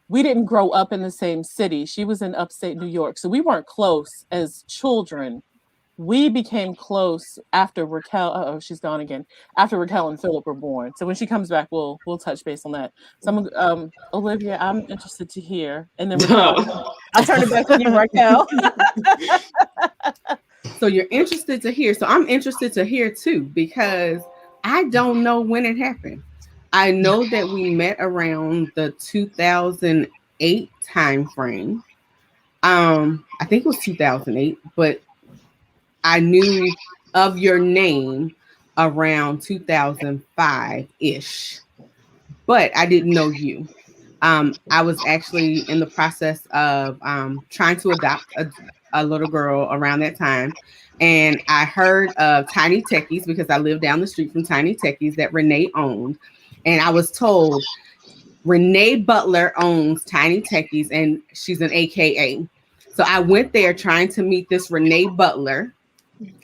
Speaker 1: we didn't grow up in the same city. She was in upstate New York, so we weren't close as children. We became close after Raquel. Oh, she's gone again. After Raquel and Philip were born. So when she comes back, we'll touch base on that. So Olivia, I'm interested to hear, and then Raquel. I'll turn it back to you, Raquel.
Speaker 5: So you're interested to hear. So I'm interested to hear too, because I don't know when it happened. I know that we met around the 2008 time frame. I think it was 2008, but I knew of your name around 2005-ish, but I didn't know you. I was actually in the process of trying to adopt a little girl around that time. And I heard of Tiny Techies because I lived down the street from Tiny Techies that Renay owned. And I was told Renay Butler owns Tiny Techies and she's an AKA. So I went there trying to meet this Renay Butler,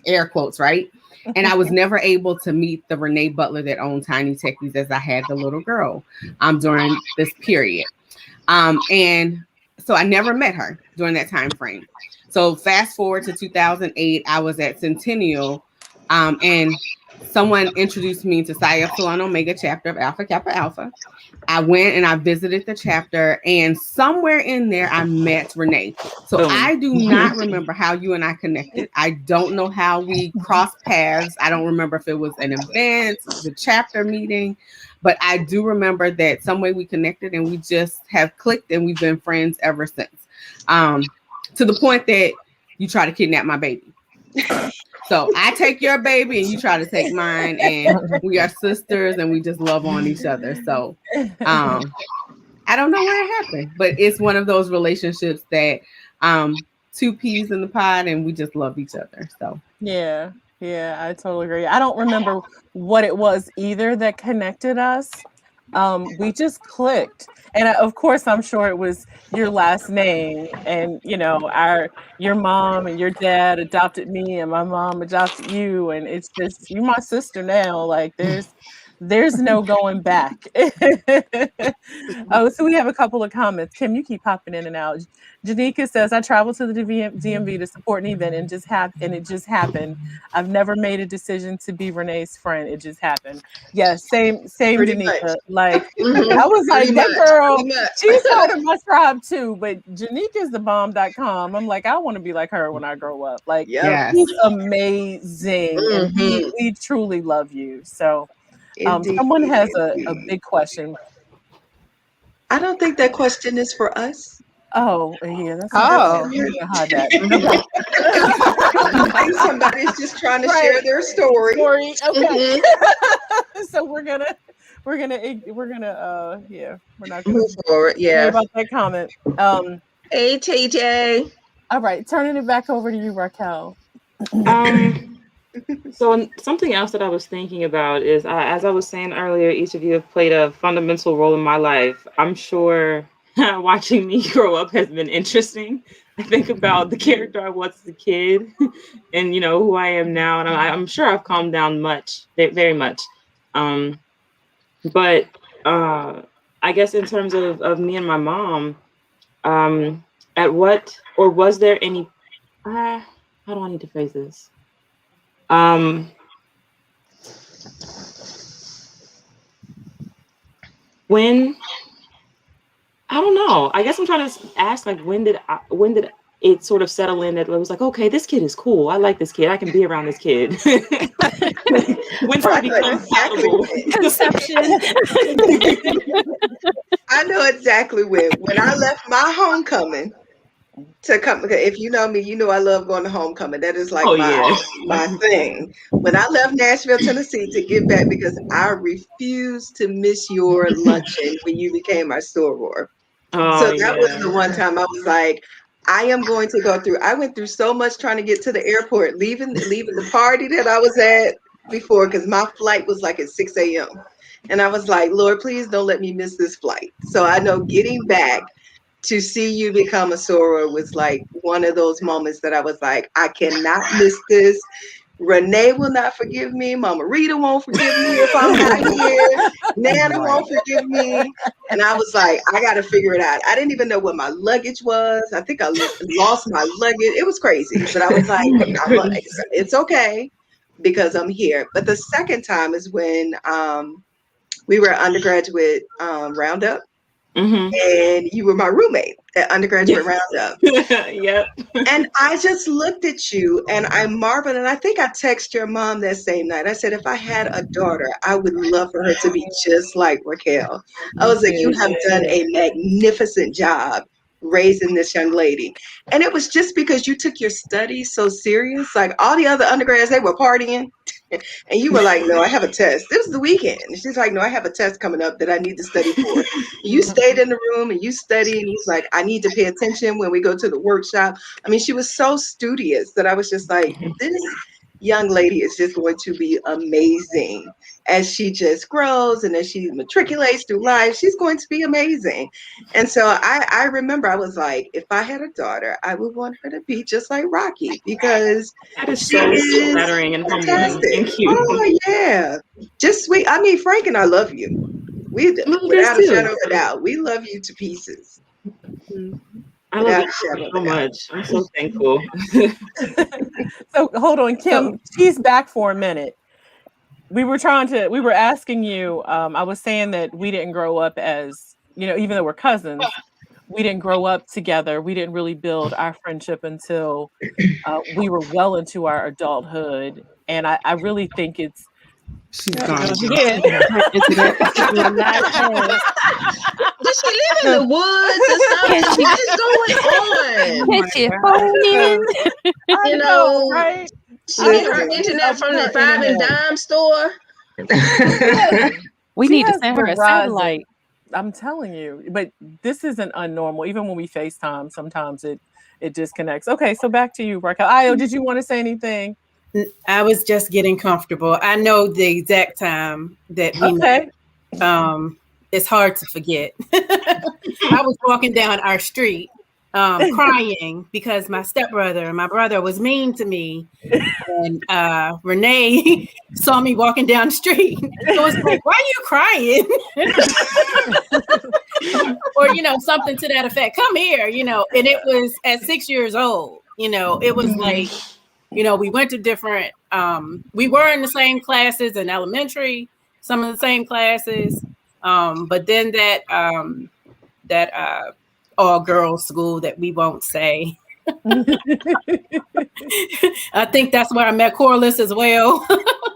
Speaker 5: air quotes, right? And I was never able to meet the Renay Butler that owned Tiny Techies as I had the little girl during this period. And so I never met her during that time frame. So fast forward to 2008, I was at Centennial, and someone introduced me to Psi Epsilon Omega chapter of Alpha Kappa Alpha. I went and I visited the chapter, and somewhere in there I met Renay. So
Speaker 7: Boom.
Speaker 5: I do not remember how you and I connected. I don't know how we crossed paths. I don't remember if it was an event, the chapter meeting, but I do remember that some way we connected and we just have clicked and we've been friends ever since. To the point that you try to kidnap my baby. So I take your baby and you try to take mine, and we are sisters and we just love on each other. So I don't know where it happened, but it's one of those relationships that two peas in the pod and we just love each other. So
Speaker 1: Yeah, I totally agree. I don't remember what it was either that connected us. We just clicked. And of course, I'm sure it was your last name, and your mom and your dad adopted me, and my mom adopted you, and it's just you're my sister now. Like there's no going back. Oh, so we have a couple of comments. Kim, you keep popping in and out. Janika says, I traveled to the DMV to support an event and it just happened. I've never made a decision to be Renay's friend. It just happened. Yeah, same
Speaker 8: Pretty
Speaker 1: Janika.
Speaker 8: much.
Speaker 1: Like
Speaker 8: Mhm.
Speaker 1: I was like,
Speaker 8: Pretty
Speaker 1: that
Speaker 8: much,
Speaker 1: girl,
Speaker 8: pretty much.
Speaker 1: she's part of my tribe too. But Janika's the bomb.com. I'm like, I want to be like her when I grow up. Like
Speaker 8: Yep.
Speaker 1: she's amazing. And we truly love you. So
Speaker 4: Indeed.
Speaker 1: someone has a big question.
Speaker 4: I don't think that question is for us.
Speaker 1: Oh, yeah, that's
Speaker 9: Oh.
Speaker 1: we're gonna hide that.
Speaker 4: I think somebody's just trying to share their story.
Speaker 1: Okay.
Speaker 8: Mhm.
Speaker 1: So we're gonna we're gonna yeah, we're not gonna
Speaker 8: Move forward.
Speaker 1: worry
Speaker 8: Yeah.
Speaker 1: about that comment.
Speaker 8: Hey, TJ.
Speaker 1: All right, turning it back over to you, Raquel.
Speaker 7: So something else that I was thinking about is, as I was saying earlier, each of you have played a fundamental role in my life. I'm sure watching me grow up has been interesting. I think about the character I was as a kid, and who I am now, and I'm sure I've calmed down much, very much. But I guess in terms of me and my mom, at what or was there any? How do I need to phrase this? When I don't know. I guess I'm trying to ask, like, when did it sort of settle in that it was like, okay, this kid is cool. I like this kid. I can be around this kid. When did it become palatable?
Speaker 2: Conception.
Speaker 4: I know exactly when. When I left my homecoming to come, if you know me, you know I love going to homecoming. That is like my thing. When I left Nashville, Tennessee to get back, because I refused to miss your luncheon when you became our soror. So that was the one time I was like, I am going to go through. I went through so much trying to get to the airport, leaving the party that I was at before, because my flight was like at 6 a.m. And I was like, Lord, please don't let me miss this flight. So I know getting back to see you become a soror was like one of those moments that I was like, I cannot miss this. Renay will not forgive me. Mama Rita won't forgive me if I'm not here. Nana won't forgive me. And I was like, I got to figure it out. I didn't even know what my luggage was. I think I lost my luggage. It was crazy. But I was like, it's okay because I'm here. But the second time is when we were at undergraduate roundup.
Speaker 7: Mm-hmm.
Speaker 4: And you were my roommate at undergraduate roundup.
Speaker 7: Yep.
Speaker 4: And I just looked at you and I marveled, and I think I texted your mom that same night. I said, if I had a daughter, I would love for her to be just like Raquel. I was like, you have done a magnificent job raising this young lady. And it was just because you took your studies so serious. Like all the other undergrads, they were partying. And you were like, no, I have a test. This was the weekend. And she's like, no, I have a test coming up that I need to study for. You stayed in the room and you studied. And he's like, I need to pay attention when we go to the workshop. I mean, she was so studious that I was just like, this young lady is just going to be amazing as she just grows and as she matriculates through life. She's going to be amazing. And so I remember I was like, if I had a daughter, I would want her to be just like Rocky, because
Speaker 7: that is so flattering and humbling. Thank you.
Speaker 4: Oh yeah, just sweet. I mean, Frank and I love you. We without a shadow of a doubt, we love you to pieces.
Speaker 7: I love you so much. I'm so thankful.
Speaker 1: So hold on, Kim. She's back for a minute. We were asking you. I was saying that we didn't grow up as, even though we're cousins, we didn't grow up together. We didn't really build our friendship until we were well into our adulthood. And I really think it's.
Speaker 5: She's gone.
Speaker 8: Did she live in the woods or something? What is going on?
Speaker 1: Right?
Speaker 8: She get her internet from the 5 and dime store.
Speaker 2: We need to send her a satellite.
Speaker 1: I'm telling you, but this isn't unnormal. Even when we FaceTime, sometimes it disconnects. Okay, so back to you, Raquel. Io, did you want to say anything?
Speaker 6: I was just getting comfortable. I know the exact time that we met. It's hard to forget. I was walking down our street crying because my stepbrother and my brother was mean to me. And Renay saw me walking down the street. So it's like, why are you crying? Or, something to that effect. Come here, and it was at 6 years old, it was like, we went to different, we were in the same classes in elementary, some of the same classes. But then that all girls school that we won't say. I think that's where I met Corliss as well.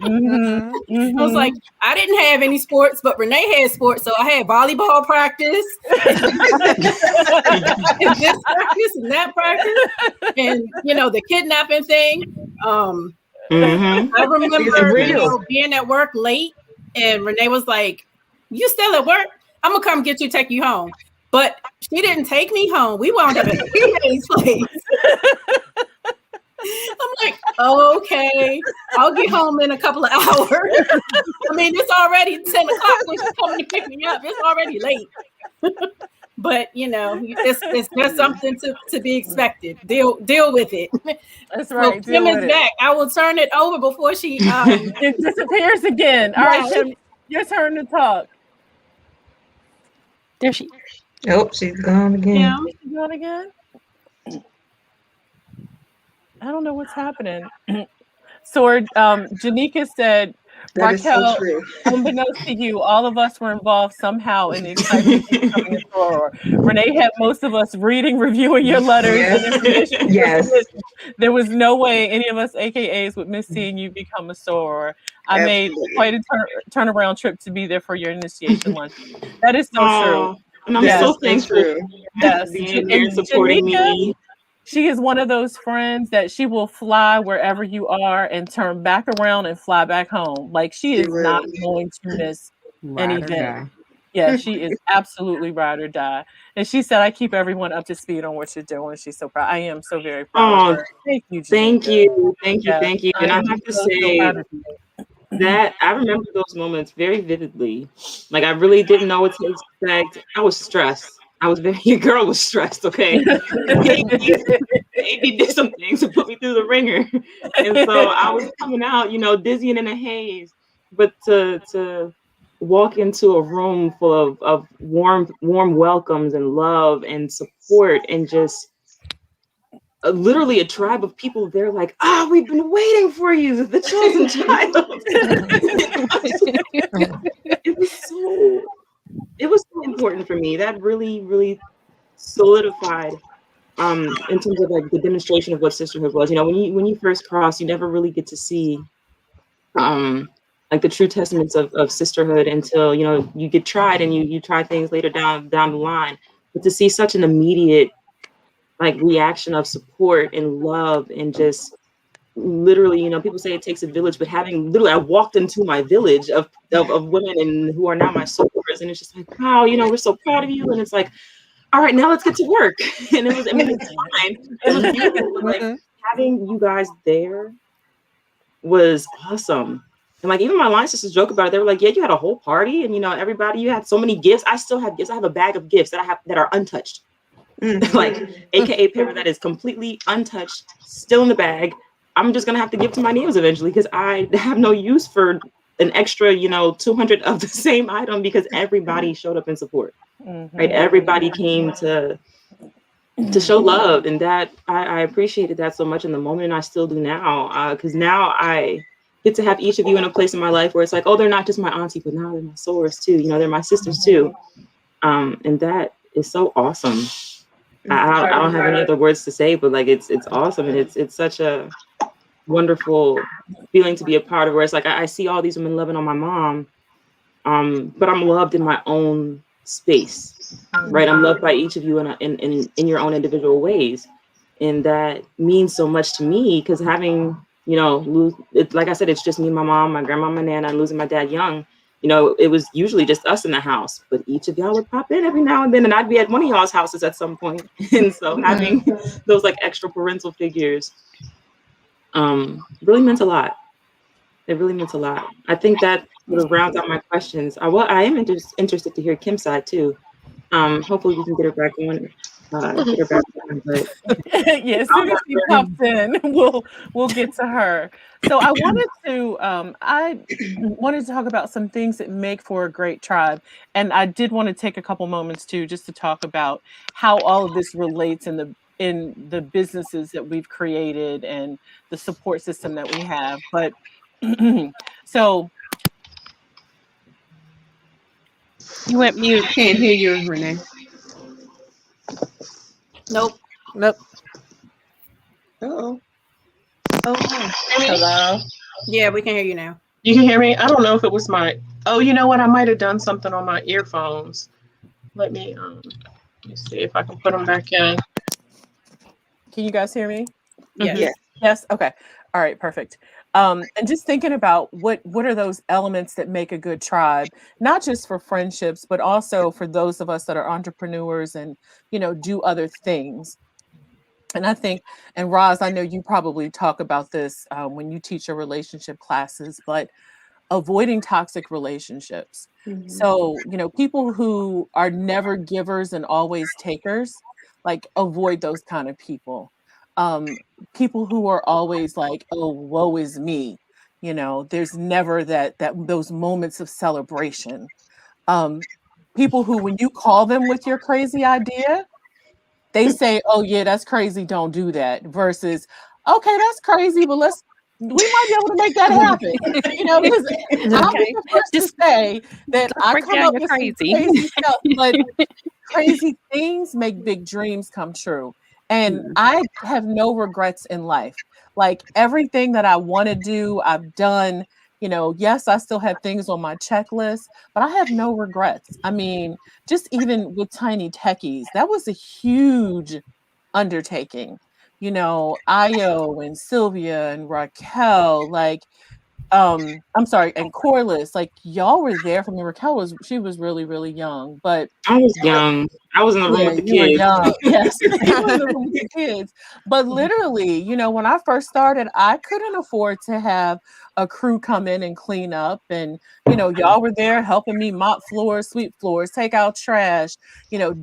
Speaker 6: I was like, I didn't have any sports, but Renay had sports, so I had volleyball practice, and this practice and that practice, and the kidnapping thing. I remember being at work late, and Renay was like, You still at work? I'm gonna come get you, take you home. But she didn't take me home. We wound up at PJ's place. I'm like, okay, I'll get home in a couple of hours. I mean, it's already 10 o'clock when she's coming to pick me up. It's already late. But it's just something to be expected. Deal with it.
Speaker 1: That's right.
Speaker 6: So Kim is back. I will turn it over before she
Speaker 1: it disappears again. All right, Kim, your turn to talk.
Speaker 2: There she.
Speaker 3: Oh, she's gone again.
Speaker 1: Yeah, she's gone again. I don't know what's happening. So, Janika said,
Speaker 4: That is so
Speaker 1: Raquel,
Speaker 4: true.
Speaker 1: unbeknownst to you, all of us were involved somehow in the excitement of becoming a soror. Renee had most of us reading, reviewing your letters and information.
Speaker 3: Yes.
Speaker 1: There was no way any of us AKAs would miss seeing you become a soror. I made quite a turnaround trip to be there for your initiation lunch. That is so true.
Speaker 7: And I'm so thankful.
Speaker 1: Yes.
Speaker 7: Being there and supporting me.
Speaker 1: She is one of those friends that she will fly wherever you are and turn back around and fly back home. Like she is not going to miss an event. Yeah, she is absolutely ride or die. And she said, I keep everyone up to speed on what you're doing. She's so proud. I am so very proud of her. Thank you, Janika.
Speaker 7: Thank you. And I have to say that I remember those moments very vividly. Like I really didn't know what to expect. I was stressed. Your girl was stressed, okay? He did some things to put me through the ringer. And so I was coming out, dizzy and in a haze. But to walk into a room full of warm welcomes and love and support and just literally a tribe of people, they're like, we've been waiting for you, the chosen child. It was so important for me. That really, really solidified in terms of like the demonstration of what sisterhood was. When you first cross, you never really get to see like the true testaments of sisterhood until you get tried and you try things later down the line. But to see such an immediate like reaction of support and love and just literally, people say it takes a village, but I walked into my village of women and who are now my sorors, and it's just like, wow, we're so proud of you, and it's like, all right, now let's get to work. And it was fine. It was beautiful, but like having you guys there was awesome. And like even my line sisters joke about it. They were like, yeah, you had a whole party, and everybody, you had so many gifts. I still have gifts. I have a bag of gifts that are untouched. Like AKA paper that is completely untouched, still in the bag. I'm just gonna have to give to my nails eventually because I have no use for an extra, 200 of the same item because everybody showed up in support. Right? Everybody came to show love, and that I appreciated that so much in the moment, and I still do now. Because now I get to have each of you in a place in my life where it's like, oh, they're not just my auntie, but now they're my sorors too. They're my sisters too. And that is so awesome. I don't have any other words to say, but like it's awesome, and it's such a wonderful feeling to be a part of, where it's like I see all these women loving on my mom, but I'm loved in my own space, right? I'm loved by each of you in your own individual ways, and that means so much to me because having like I said, it's just me and my mom, my grandma, my nana, and losing my dad young. It was usually just us in the house, but each of y'all would pop in every now and then, and I'd be at one of y'all's houses at some point. And so having those like extra parental figures really meant a lot. It really meant a lot. I think that sort of rounds out my questions. I am interested to hear Kim's side too. Hopefully we can get her back on. But
Speaker 1: yeah, as soon as she pops in, we'll get to her. So I wanted to talk about some things that make for a great tribe, and I did want to take a couple moments too, just to talk about how all of this relates in the businesses that we've created and the support system that we have. But so
Speaker 2: you went mute.
Speaker 5: Can't hear you, Renee.
Speaker 6: Nope.
Speaker 8: Oh.
Speaker 10: Hello.
Speaker 6: Yeah, we can hear you now.
Speaker 10: You can hear me? I don't know if it was my. Oh, you know what? I might have done something on my earphones. Let me see if I can put them back in.
Speaker 1: Can you guys hear me?
Speaker 6: Yes.
Speaker 1: Yes. Okay. All right. Perfect. And just thinking about what are those elements that make a good tribe, not just for friendships, but also for those of us that are entrepreneurs and, do other things. And I think, and Roz, I know you probably talk about this when you teach your relationship classes, but avoiding toxic relationships. So, people who are never givers and always takers, like avoid those kind of people. People who are always like, oh, woe is me. There's never that those moments of celebration. People who, when you call them with your crazy idea, they say, oh yeah, that's crazy, don't do that, versus, okay, that's crazy, but we might be able to make that happen. Because I'm the first to say that I
Speaker 2: break
Speaker 1: come
Speaker 2: down
Speaker 1: up
Speaker 2: your
Speaker 1: with some
Speaker 2: crazy.
Speaker 1: crazy stuff, but crazy things make big dreams come true. And I have no regrets in life. Like everything that I want to do, I've done. Yes, I still have things on my checklist, but I have no regrets. I mean, just even with Tiny Techies, that was a huge undertaking. Io and Sylvia and Raquel, like, I'm sorry, and Corliss, like y'all were there for me. She was really, really young, but
Speaker 7: I was young. I was in the room
Speaker 1: yeah,
Speaker 7: with the
Speaker 1: you were
Speaker 7: kids.
Speaker 1: young. Yes, you were in the room with the kids. But literally, when I first started, I couldn't afford to have a crew come in and clean up. And, y'all were there helping me mop floors, sweep floors, take out trash,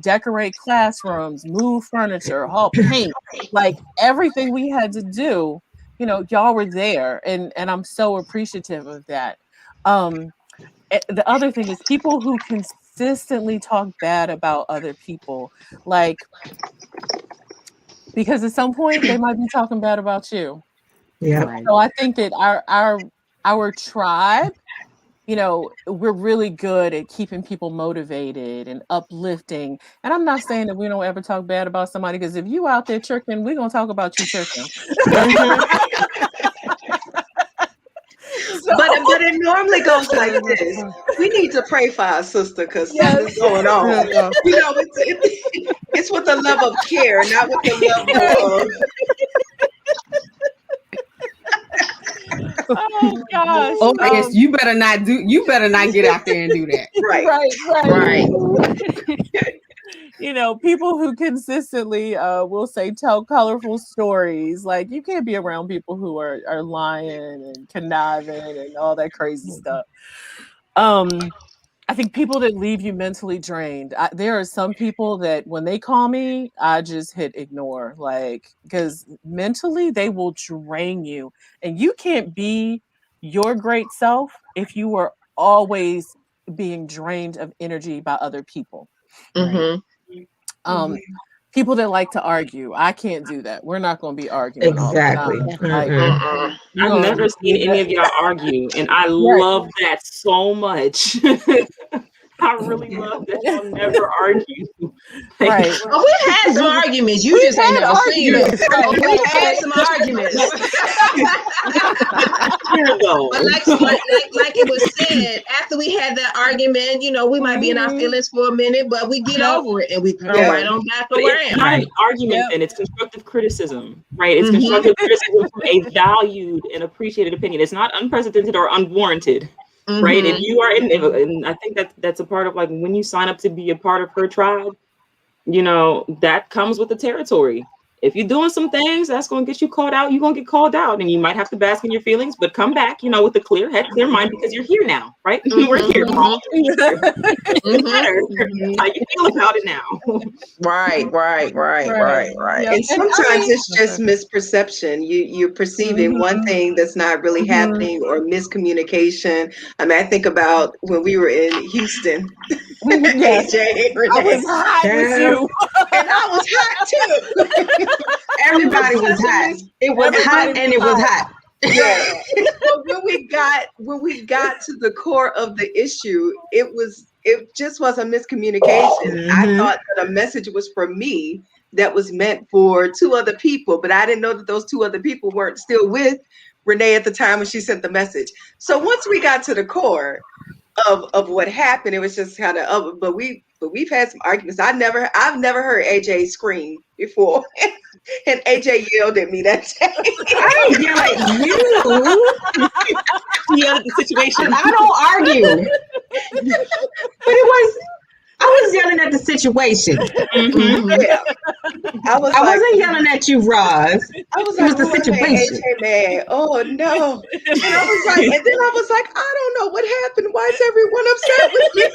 Speaker 1: decorate classrooms, move furniture, haul paint, like everything we had to do, y'all were there. And I'm so appreciative of that. The other thing is people who consistently talk bad about other people, like, because at some point they might be talking bad about you.
Speaker 3: Yeah.
Speaker 5: Right.
Speaker 1: So I think that our tribe, we're really good at keeping people motivated and uplifting. And I'm not saying that we don't ever talk bad about somebody, because if you out there tricking, we're gonna talk about you tricking.
Speaker 4: But it normally goes like this. We need to pray for our sister because something's going on. It's with the love of care, not with the love of.
Speaker 1: Oh gosh.
Speaker 5: Oh yes, you better not get out there and do that.
Speaker 4: Right.
Speaker 1: People who consistently will say tell colorful stories. Like you can't be around people who are lying and conniving and all that crazy stuff. I think people that leave you mentally drained. There are some people that when they call me, I just hit ignore, like, because mentally they will drain you, and you can't be your great self if you are always being drained of energy by other people.
Speaker 8: Mm-hmm.
Speaker 1: People that like to argue, I can't do that. We're not going to be arguing all the
Speaker 3: Exactly.
Speaker 1: time. Like,
Speaker 7: I've never seen any of y'all argue, and I
Speaker 1: Right.
Speaker 7: love that so much. I really love that y'all never argue.
Speaker 1: Right.
Speaker 8: Oh, we had some arguments. You just ain't never seen them. We had some arguments. But like it was said, after we had that argument, we might be in our feelings for a minute, but we get over it and we go right on back
Speaker 7: But
Speaker 8: around.
Speaker 7: it's not an argument, then it's constructive criticism, right? It's constructive criticism from a valued and appreciated opinion. It's not unprecedented or unwarranted. Right? If you are and I think that's a part of, like, when you sign up to be a part of her tribe, that comes with the territory. If you're doing some things that's going to get you called out, you're going to get called out, and you might have to bask in your feelings, but come back, with a clear head, clear mind, because you're here now, right? We're here. Matter how you feel about it now.
Speaker 8: Right.
Speaker 4: And sometimes it's just misperception. You're perceiving one thing that's not really happening, or miscommunication. I mean, I think about when we were in Houston.
Speaker 1: Yes.
Speaker 4: AJ,
Speaker 1: I was hot with you.
Speaker 8: And I was hot too.
Speaker 3: Everybody was hot. It was hot and it was hot.
Speaker 4: Yeah. But when we got to the core of the issue, it just was a miscommunication. I thought that a message was for me that was meant for two other people, but I didn't know that those two other people weren't still with Renay at the time when she sent the message. So once we got to the core of what happened, it was just kind of but we've had some arguments. I've never heard AJ scream before. And AJ yelled at me that day.
Speaker 3: I didn't yell at you.
Speaker 7: He yelled at the situation.
Speaker 3: I don't argue. But I was yelling at the situation.
Speaker 7: Mm-hmm.
Speaker 4: Yeah. I
Speaker 3: wasn't yelling at you, Roz.
Speaker 4: I was
Speaker 3: It
Speaker 4: like,
Speaker 3: was the
Speaker 4: "Oh, I made
Speaker 3: situation.
Speaker 4: AJ mad. Oh no." And I was like, I don't know what happened. Why is everyone upset with me?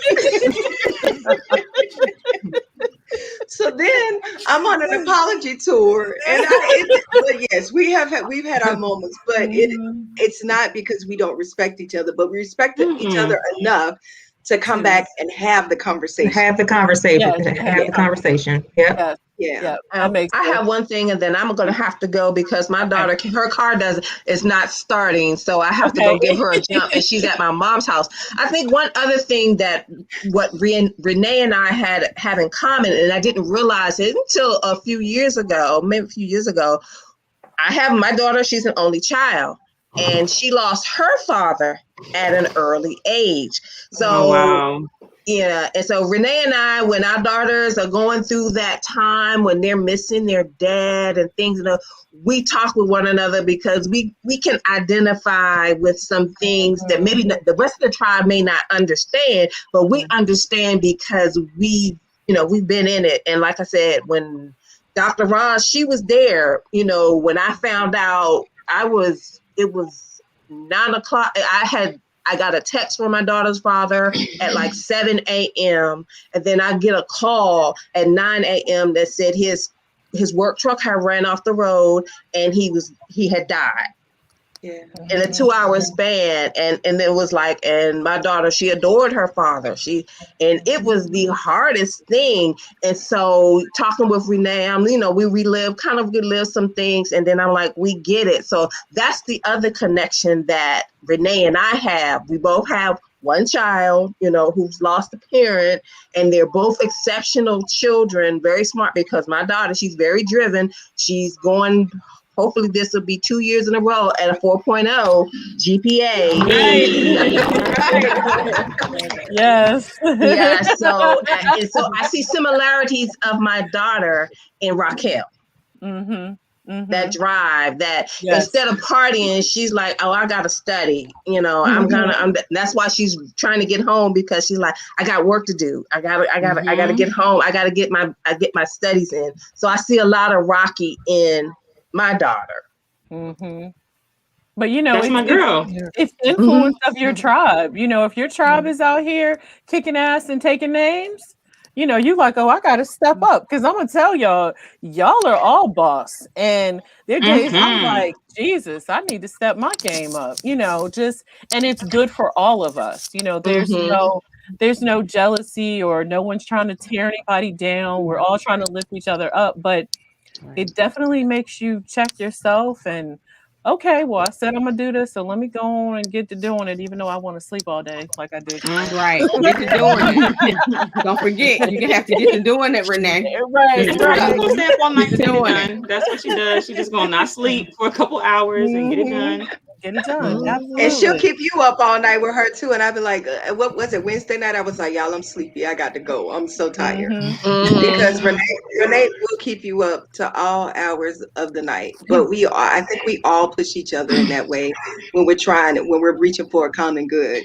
Speaker 4: So then I'm on an apology tour, and but yes, we've had our moments, but it's not because we don't respect each other, but we respect each other enough to come back and have the conversation.
Speaker 3: Have the conversation.
Speaker 1: Yes.
Speaker 3: Have the conversation. Yep.
Speaker 4: Yeah.
Speaker 1: That makes
Speaker 8: I
Speaker 1: sense.
Speaker 8: have one thing, and then I'm going to have to go because my daughter, her car is not starting, so I have to go give her a jump, and she's at my mom's house. I think one other thing that what Renay and I have in common, and I didn't realize it until a few years ago, maybe a few years ago. I have my daughter; she's an only child, and she lost her father at an early age. So.
Speaker 7: Oh, wow.
Speaker 8: Yeah, and so Renay and I, when our daughters are going through that time when they're missing their dad and things, we talk with one another because we can identify with some things that maybe the rest of the tribe may not understand, but we understand because we've been in it. And like I said, when Dr. Roz, she was there, when I found out, it was 9:00. I got a text from my daughter's father at like 7 a.m. And then I get a call at 9 a.m. that said his work truck had ran off the road and he had died.
Speaker 4: Yeah.
Speaker 8: In a 2-hour span. And it was like, and my daughter, she adored her father. And it was the hardest thing. And so talking with Renay, we relive some things. And then I'm like, we get it. So that's the other connection that Renay and I have. We both have one child, who's lost a parent, and they're both exceptional children, very smart, because my daughter, she's very driven. She's going, hopefully this will be 2 years in a row at a 4.0 GPA.
Speaker 1: Right. Yes.
Speaker 8: Yeah, so I see similarities of my daughter in Raquel.
Speaker 1: Mm-hmm. Mm-hmm.
Speaker 8: That drive, that instead of partying, she's like, "Oh, I gotta study." That's why she's trying to get home, because she's like, "I got work to do. I gotta get home. I gotta get my studies in." So I see a lot of Rocky in my daughter.
Speaker 1: Mm-hmm. But
Speaker 7: that's my girl.
Speaker 1: It's influence of your tribe. If your tribe is out here kicking ass and taking names, you like, oh, I gotta step up, because I'm gonna tell y'all are all boss. And there are days I'm like, Jesus, I need to step my game up. And it's good for all of us. There's no jealousy, or no one's trying to tear anybody down. We're all trying to lift each other up, but it definitely makes you check yourself and, okay, well, I said I'm gonna do this, so let me go on and get to doing it, even though I want to sleep all day, like I do.
Speaker 5: Right, get to doing it. Don't forget, you have to get to doing it, Renay.
Speaker 1: Right.
Speaker 7: She's gonna stay up all night to get it done. That's what she does. She's just gonna not sleep for a couple hours and get it done.
Speaker 1: Get it done. Absolutely.
Speaker 4: And she'll keep you up all night with her too. And I'd be like, what was it, Wednesday night? I was like, y'all, I'm sleepy. I got to go. I'm so tired. Because Renay will keep you up to all hours of the night. But I think we all push each other in that way when we're reaching for a common good.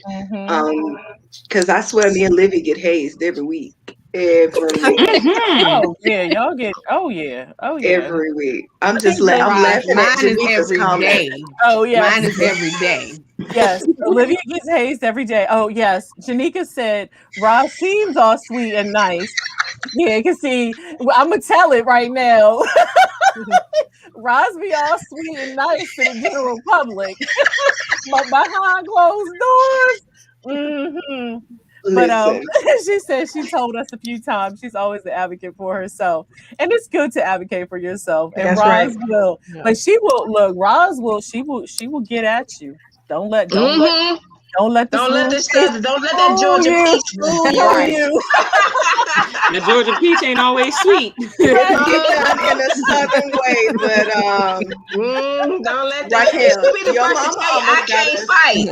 Speaker 4: Because I swear me and Livy get hazed every week.
Speaker 1: Oh yeah, y'all get. Oh yeah.
Speaker 4: Every week. I'm laughing at Janika's comment.
Speaker 1: Oh yeah,
Speaker 5: mine is every day.
Speaker 1: Yes, Olivia gets hazed every day. Oh yes, Janika said Roz seems all sweet and nice. Yeah, you can see. I'm gonna tell it right now. Roz be all sweet and nice to the general public, but behind closed doors. But she said she told us a few times she's always the advocate for herself, and it's good to advocate for yourself. And Roz will, but she will look. Roz will. She will get at you. Don't let that
Speaker 8: Georgia peach fool you.
Speaker 7: The Georgia peach ain't always sweet.
Speaker 4: It's in a southern way, but
Speaker 8: don't let that. Raquel, be the first to tell you I can't fight.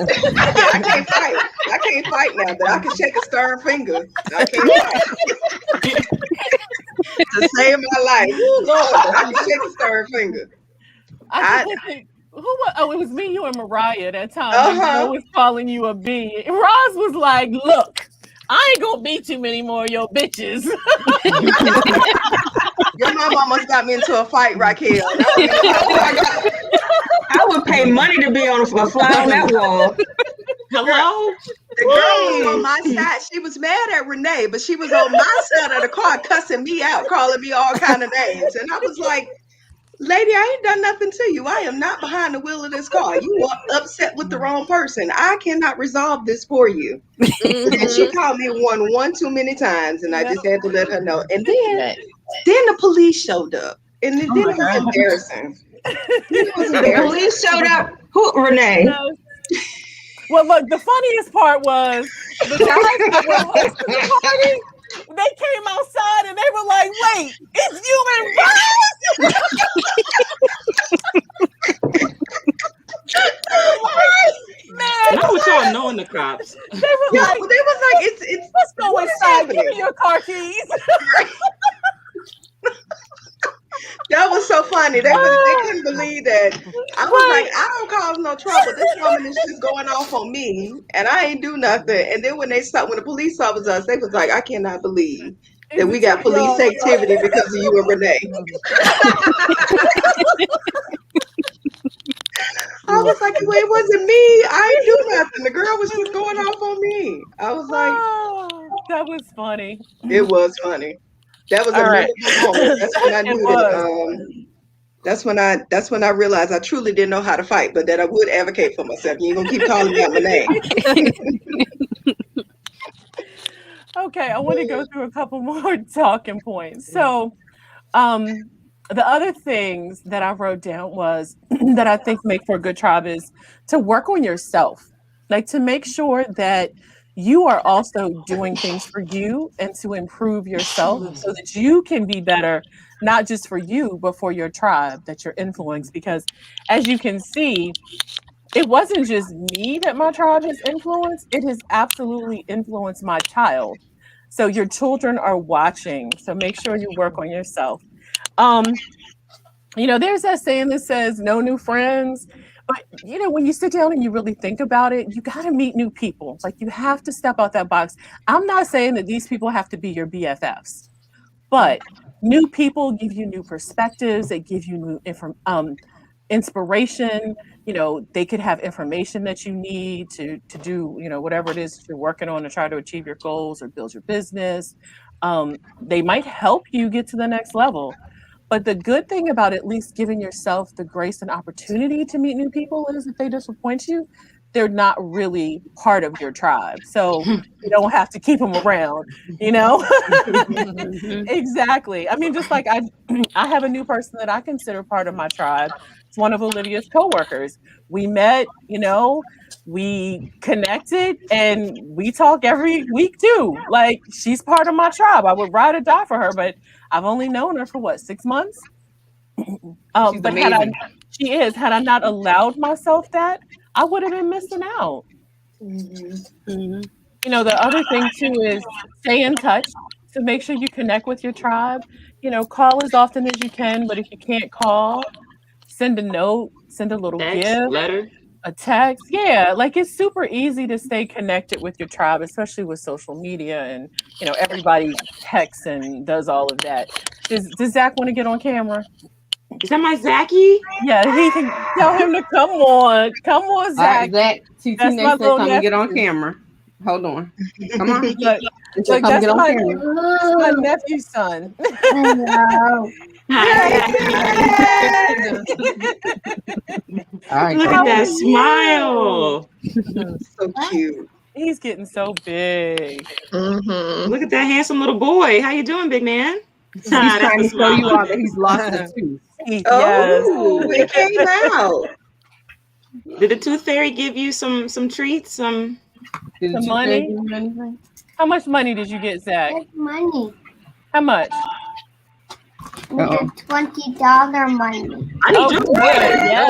Speaker 4: I can't fight now, but I can shake a stern finger. I can't fight. to save my life. Ooh, Lord, I can shake his third finger.
Speaker 1: I can't think. Who was? Oh, it was me, you, and Mariah that time.
Speaker 4: Uh-huh.
Speaker 1: The girl was calling you a B. Roz was like, "Look, I ain't gonna beat too many more of your bitches."
Speaker 4: Your mom almost got me into a fight, Raquel.
Speaker 3: I would pay money to be on a fly on that wall.
Speaker 7: Hello?
Speaker 4: The girl was on my side. She was mad at Renay, but she was on my side of the car cussing me out, calling me all kind of names. And I was like, lady, I ain't done nothing to you. I am not behind the wheel of this car. You are upset with the wrong person. I cannot resolve this for you. And she called me one too many times, and I just had to let her know. And then the police showed up, and then it was embarrassing.
Speaker 3: The police showed up. Who? Renay.
Speaker 1: Well, look, the funniest part was the guys that were hosting the party. They came outside and they were like, "Wait, it's you and Roz?" Man,
Speaker 7: Not what y'all know in the cops.
Speaker 1: They was like,
Speaker 4: "It's
Speaker 1: let's go inside. Give me your car keys."
Speaker 4: That was so funny. They couldn't believe that. I was like, I don't cause no trouble. This woman is just going off on me, and I ain't do nothing. And then when the police saw us, they was like, I cannot believe that we got police activity because of you and Renay. I was like, well, it wasn't me. I ain't do nothing. The girl was just going off on me. I was like,
Speaker 1: that was funny.
Speaker 4: It was funny. That was a memorable moment. That's when I knew that. That's when I realized I truly didn't know how to fight, but that I would advocate for myself. You ain't gonna keep calling me out my name.
Speaker 1: Okay, I want to go through a couple more talking points. So, the other things that I wrote down was that I think make for a good tribe is to work on yourself, like to make sure that you are also doing things for you and to improve yourself so that you can be better, not just for you, but for your tribe that you're influencing. Because as you can see, it wasn't just me that my tribe has influenced, it has absolutely influenced my child. So your children are watching. So make sure you work on yourself. There's that saying that says no new friends. But when you sit down and you really think about it, you got to meet new people. Like you have to step out that box. I'm not saying that these people have to be your BFFs, but new people give you new perspectives. They give you new inspiration. They could have information that you need to do, whatever it is you're working on to try to achieve your goals or build your business. They might help you get to the next level. But the good thing about at least giving yourself the grace and opportunity to meet new people is if they disappoint you, they're not really part of your tribe. So you don't have to keep them around, Exactly. I mean, just like I have a new person that I consider part of my tribe. It's one of Olivia's coworkers. We met, we connected and we talk every week too. Like she's part of my tribe. I would ride or die for her, but I've only known her for 6 months. But she is, had I not allowed myself that, I would have been missing out. The other thing too is stay in touch. So make sure you connect with your tribe. Call as often as you can, but if you can't call, send a note, send a little gift,
Speaker 7: letter,
Speaker 1: a text. Yeah, like it's super easy to stay connected with your tribe, especially with social media and everybody texts and does all of that. Does Zach want to get on camera?
Speaker 7: Is that my Zachy?
Speaker 1: Yeah, he can tell him to come on, Zach.
Speaker 5: Zach, TT
Speaker 1: That's my little
Speaker 5: come
Speaker 1: nephew.
Speaker 5: and get on camera. Hold on, come on.
Speaker 1: Look,
Speaker 5: come
Speaker 1: that's
Speaker 5: get on
Speaker 1: my nephew's son.
Speaker 5: All right,
Speaker 7: look at that smile.
Speaker 4: So cute.
Speaker 1: He's getting so big.
Speaker 7: Look at that handsome little boy. How you doing, big man?
Speaker 5: He's trying to show you all that he's lost his tooth.
Speaker 4: Oh, it came out.
Speaker 7: Did the tooth fairy give you some treats? Some
Speaker 1: money? How much money did you get, Zach?
Speaker 11: Money.
Speaker 1: How much?
Speaker 11: with the $20 money.
Speaker 7: I need your
Speaker 1: good.
Speaker 4: Yes.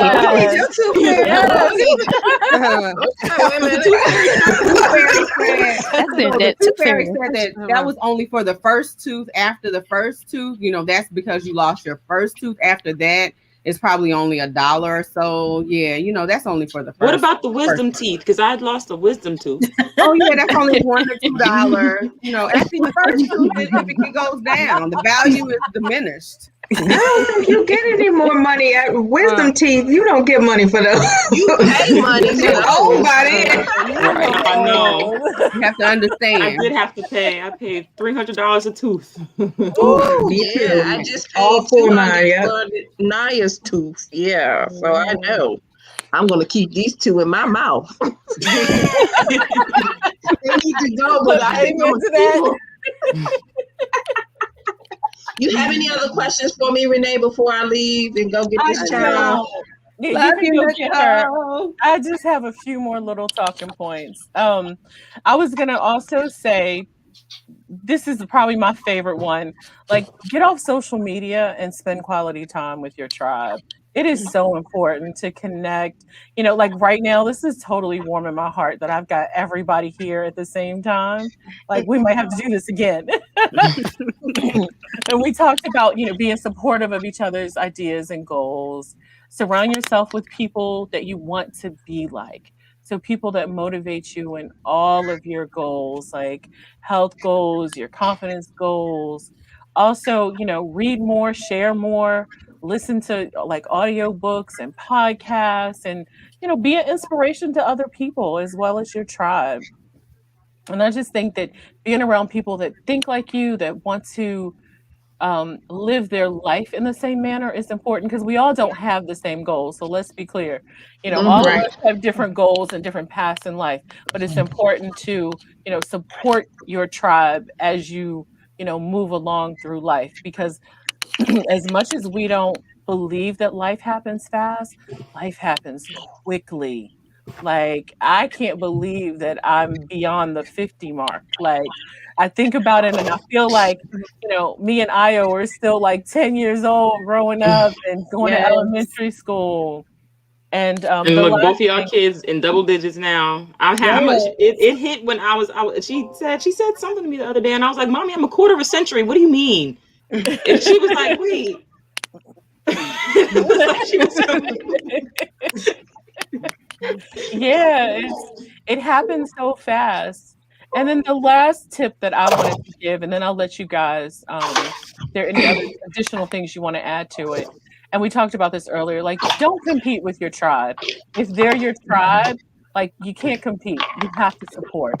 Speaker 2: That
Speaker 5: Tooth
Speaker 2: took
Speaker 5: Fairy
Speaker 2: fairy.
Speaker 5: said that was only for the first tooth. After the first tooth, that's because you lost your first tooth. After that, it's probably only $1 or so. Yeah, that's only for the first.
Speaker 7: What about the wisdom teeth? Because I had lost a wisdom tooth.
Speaker 5: Oh yeah, that's only $1 or $2. After the first tooth, it goes down. The value is diminished.
Speaker 3: I don't think you get any more money at wisdom teeth. You don't get money for those.
Speaker 8: You pay money for
Speaker 3: It's
Speaker 8: those.
Speaker 3: owned by them.
Speaker 7: I know.
Speaker 5: You have to understand.
Speaker 7: I did have to pay. I paid $300 a tooth.
Speaker 3: Ooh, me too.
Speaker 8: I just
Speaker 3: All
Speaker 8: paid
Speaker 3: for
Speaker 8: $200
Speaker 3: mine, yep.
Speaker 8: for Naya's tooth. Yeah, so I know. I'm gonna keep these two in my mouth. They need to go, but I ain't gonna that. You have any other questions for me, Renee, before I leave and go get this child?
Speaker 1: Yeah, you can go get her. I just have a few more little talking points. I was gonna also say, this is probably my favorite one. Like, get off social media and spend quality time with your tribe. It is so important to connect. Like right now, this is totally warming my heart that I've got everybody here at the same time. Like, we might have to do this again. And we talked about, being supportive of each other's ideas and goals. Surround yourself with people that you want to be like. So people that motivate you in all of your goals, like health goals, your confidence goals. Also, read more, share more, listen to like audiobooks and podcasts, and be an inspiration to other people as well as your tribe. And I just think that being around people that think like you, that want to live their life in the same manner is important, because we all don't have the same goals. So let's be clear, all of us have different goals and different paths in life, but it's important to, support your tribe as you, move along through life, because as much as we don't believe that life happens fast, life happens quickly. Like, I can't believe that I'm beyond the 50 mark. Like, I think about it and I feel like, me and Io are still like 10 years old growing up and going to elementary school. And
Speaker 7: look, both of y'all kids in double digits now. How much it hit when I was. She said something to me the other day, and I was like, "Mommy, I'm a quarter of a century. What do you mean?" And she was like, "Wait."
Speaker 1: Yeah, it happens so fast. And then the last tip that I wanted to give, and then I'll let you guys, if there are any other additional things you want to add to it. And we talked about this earlier, like, don't compete with your tribe. If they're your tribe, like, you can't compete. You have to support.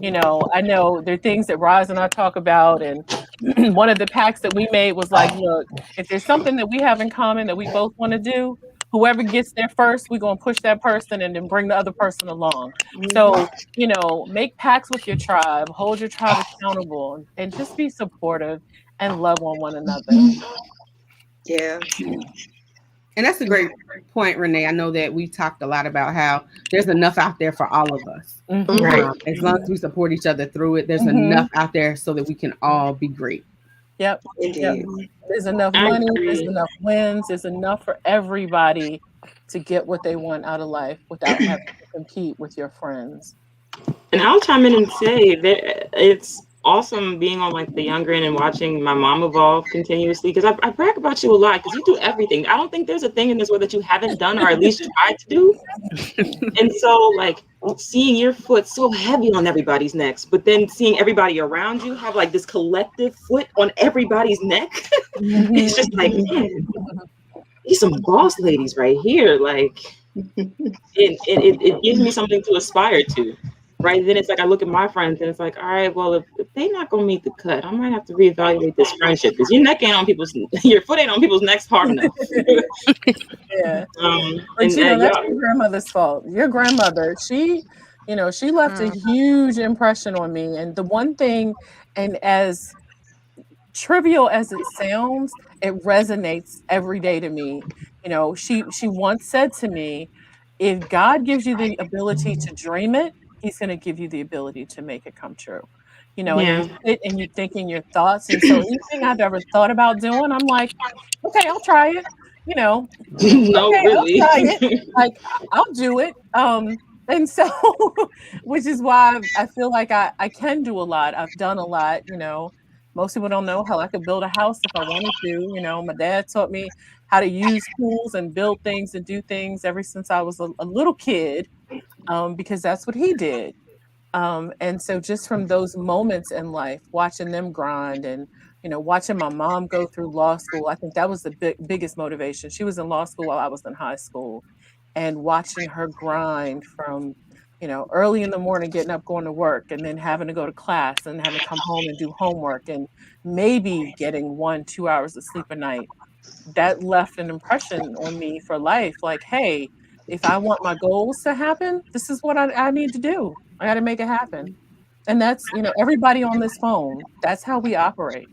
Speaker 1: I know there are things that Roz and I talk about, and one of the pacts that we made was like, look, if there's something that we have in common that we both want to do, whoever gets there first, we're going to push that person and then bring the other person along. So, make pacts with your tribe, hold your tribe accountable, and just be supportive and love on one another.
Speaker 4: Yeah.
Speaker 5: And that's a great point, Renee. I know that we talked a lot about how there's enough out there for all of us.
Speaker 3: Right.
Speaker 5: As long as we support each other through it, there's enough out there so that we can all be great.
Speaker 1: Yep.
Speaker 4: Indeed.
Speaker 1: There's enough money, there's enough wins, there's enough for everybody to get what they want out of life without having to compete with your friends.
Speaker 7: And I'll chime in and say that it's awesome being on like the younger end and watching my mom evolve continuously, because I brag about you a lot because you do everything. I don't think there's a thing in this world that you haven't done or at least tried to do. And so like seeing your foot so heavy on everybody's necks, but then seeing everybody around you have like this collective foot on everybody's neck, it's just like, man, these some boss ladies right here. Like it gives me something to aspire to. Right. Then it's like I look at my friends and it's like, all right, well, if they're not gonna meet the cut, I might have to reevaluate this friendship, because your foot ain't on people's necks hard enough.
Speaker 1: Yeah. But that's your grandmother's fault. Your grandmother, she left a huge impression on me. And the one thing, and as trivial as it sounds, it resonates every day to me. She once said to me, if God gives you the ability to dream it, He's going to give you the ability to make it come true. you know, and you sit and you think in your thoughts. And so anything I've ever thought about doing, I'm like, okay, I'll try it. You know,
Speaker 7: No,
Speaker 1: okay, I'll
Speaker 7: really.
Speaker 1: try it. Like I'll do it. And so, which is why I feel like I can do a lot. I've done a lot, you know. Most people don't know how I could build a house if I wanted to. You know, my dad taught me how to use tools and build things and do things ever since I was a little kid, because that's what he did. And so just from those moments in life, watching them grind and, you know, watching my mom go through law school, I think that was the biggest motivation. She was in law school while I was in high school, and watching her grind from, you know, early in the morning, getting up, going to work, and then having to go to class and having to come home and do homework and maybe getting 1, 2 hours of sleep a night. That left an impression on me for life. Like, hey, if I want my goals to happen, this is what I need to do. I got to make it happen. And that's, you know, everybody on this phone, that's how we operate.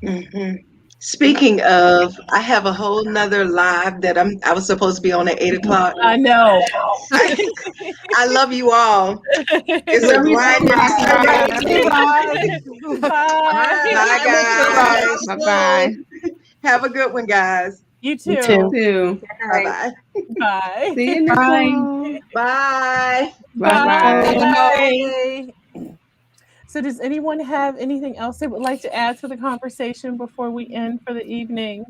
Speaker 4: Mm-hmm. Speaking of, I have a whole nother live that I was supposed to be on at 8 o'clock.
Speaker 1: I know.
Speaker 4: I love you all. It's a
Speaker 3: Love you too,
Speaker 4: grinding Sunday.
Speaker 1: Bye.
Speaker 4: Bye, guys.
Speaker 5: Bye-bye.
Speaker 4: Have a good one, guys.
Speaker 1: You
Speaker 2: You
Speaker 1: too.
Speaker 5: Too.
Speaker 4: Bye-bye.
Speaker 1: Bye.
Speaker 5: See you, Nicole.
Speaker 4: Bye.
Speaker 5: Bye-bye.
Speaker 1: Bye. So does anyone have anything else they would like to add to the conversation before we end for the evening?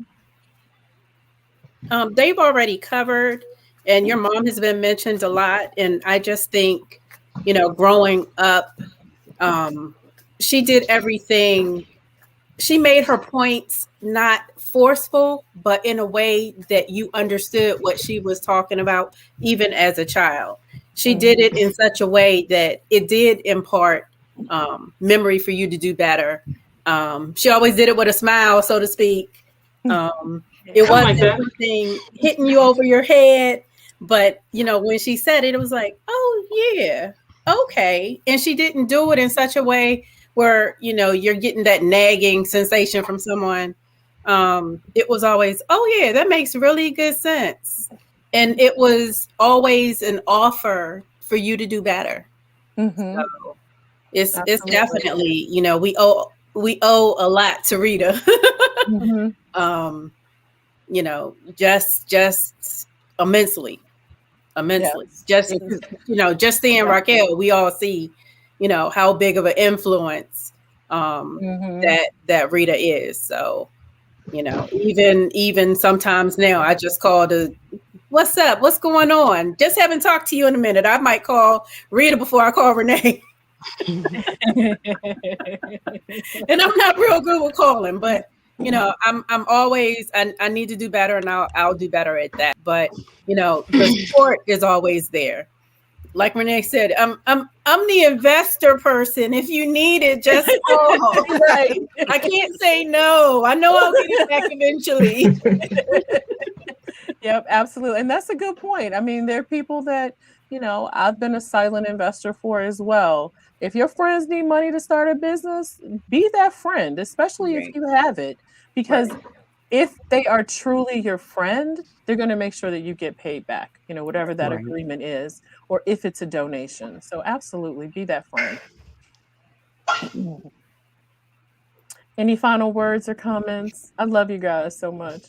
Speaker 6: They've already covered, and your mom has been mentioned a lot. And I just think, you know, growing up, she did everything. She made her points not forceful, but in a way that you understood what she was talking about, even as a child. She did it in such a way that it did impart memory for you to do better. She always did it with a smile, so to speak. It wasn't something hitting you over your head, but you know, when she said it, it was like, oh yeah, okay. And she didn't do it in such a way where, you know, you're getting that nagging sensation from someone. It was always, oh yeah, that makes really good sense. And it was always an offer for you to do better.
Speaker 1: Mm-hmm.
Speaker 6: So it's definitely, you know, we owe a lot to Rita.
Speaker 1: Mm-hmm.
Speaker 6: You know, just immensely.
Speaker 1: Yes.
Speaker 6: Just, you know, just seeing Raquel, we all see, you know, how big of an influence that Rita is. So, you know, even sometimes now I just call what's up? What's going on? Just haven't talked to you in a minute. I might call Rita before I call Renay. And I'm not real good with calling, but you know, I'm always, I need to do better, and I'll do better at that. But you know, the support is always there. Like Renay said, I'm the investor person. If you need it, just call. Right. I can't say no. I know I'll get it back eventually.
Speaker 1: Yep, absolutely. And that's a good point. I mean, there are people that, you know, I've been a silent investor for as well. If your friends need money to start a business, be that friend, especially if you have it. Because if they are truly your friend, they're going to make sure that you get paid back, you know, whatever that agreement is, or if it's a donation. So absolutely be that friend. Any final words or comments? I love you guys so much.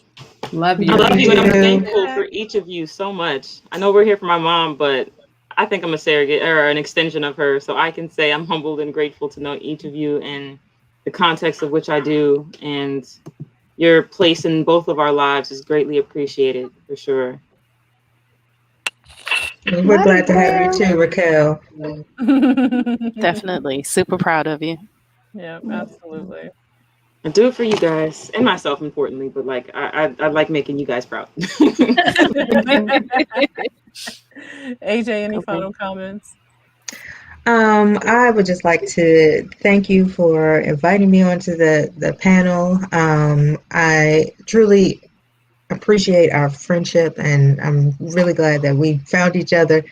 Speaker 5: Love you.
Speaker 7: I love you, and I'm thankful for each of you so much. I know we're here for my mom, but I think I'm a surrogate or an extension of her. So I can say I'm humbled and grateful to know each of you and the context of which I do. And your place in both of our lives is greatly appreciated, for sure.
Speaker 3: We're glad to have you too, Raquel.
Speaker 2: Definitely. Super proud of you.
Speaker 1: Yeah, absolutely.
Speaker 7: I do it for you guys and myself, importantly, but like I like making you guys proud.
Speaker 1: AJ, any final comments?
Speaker 3: I would just like to thank you for inviting me onto the panel. I truly appreciate our friendship, and I'm really glad that we found each other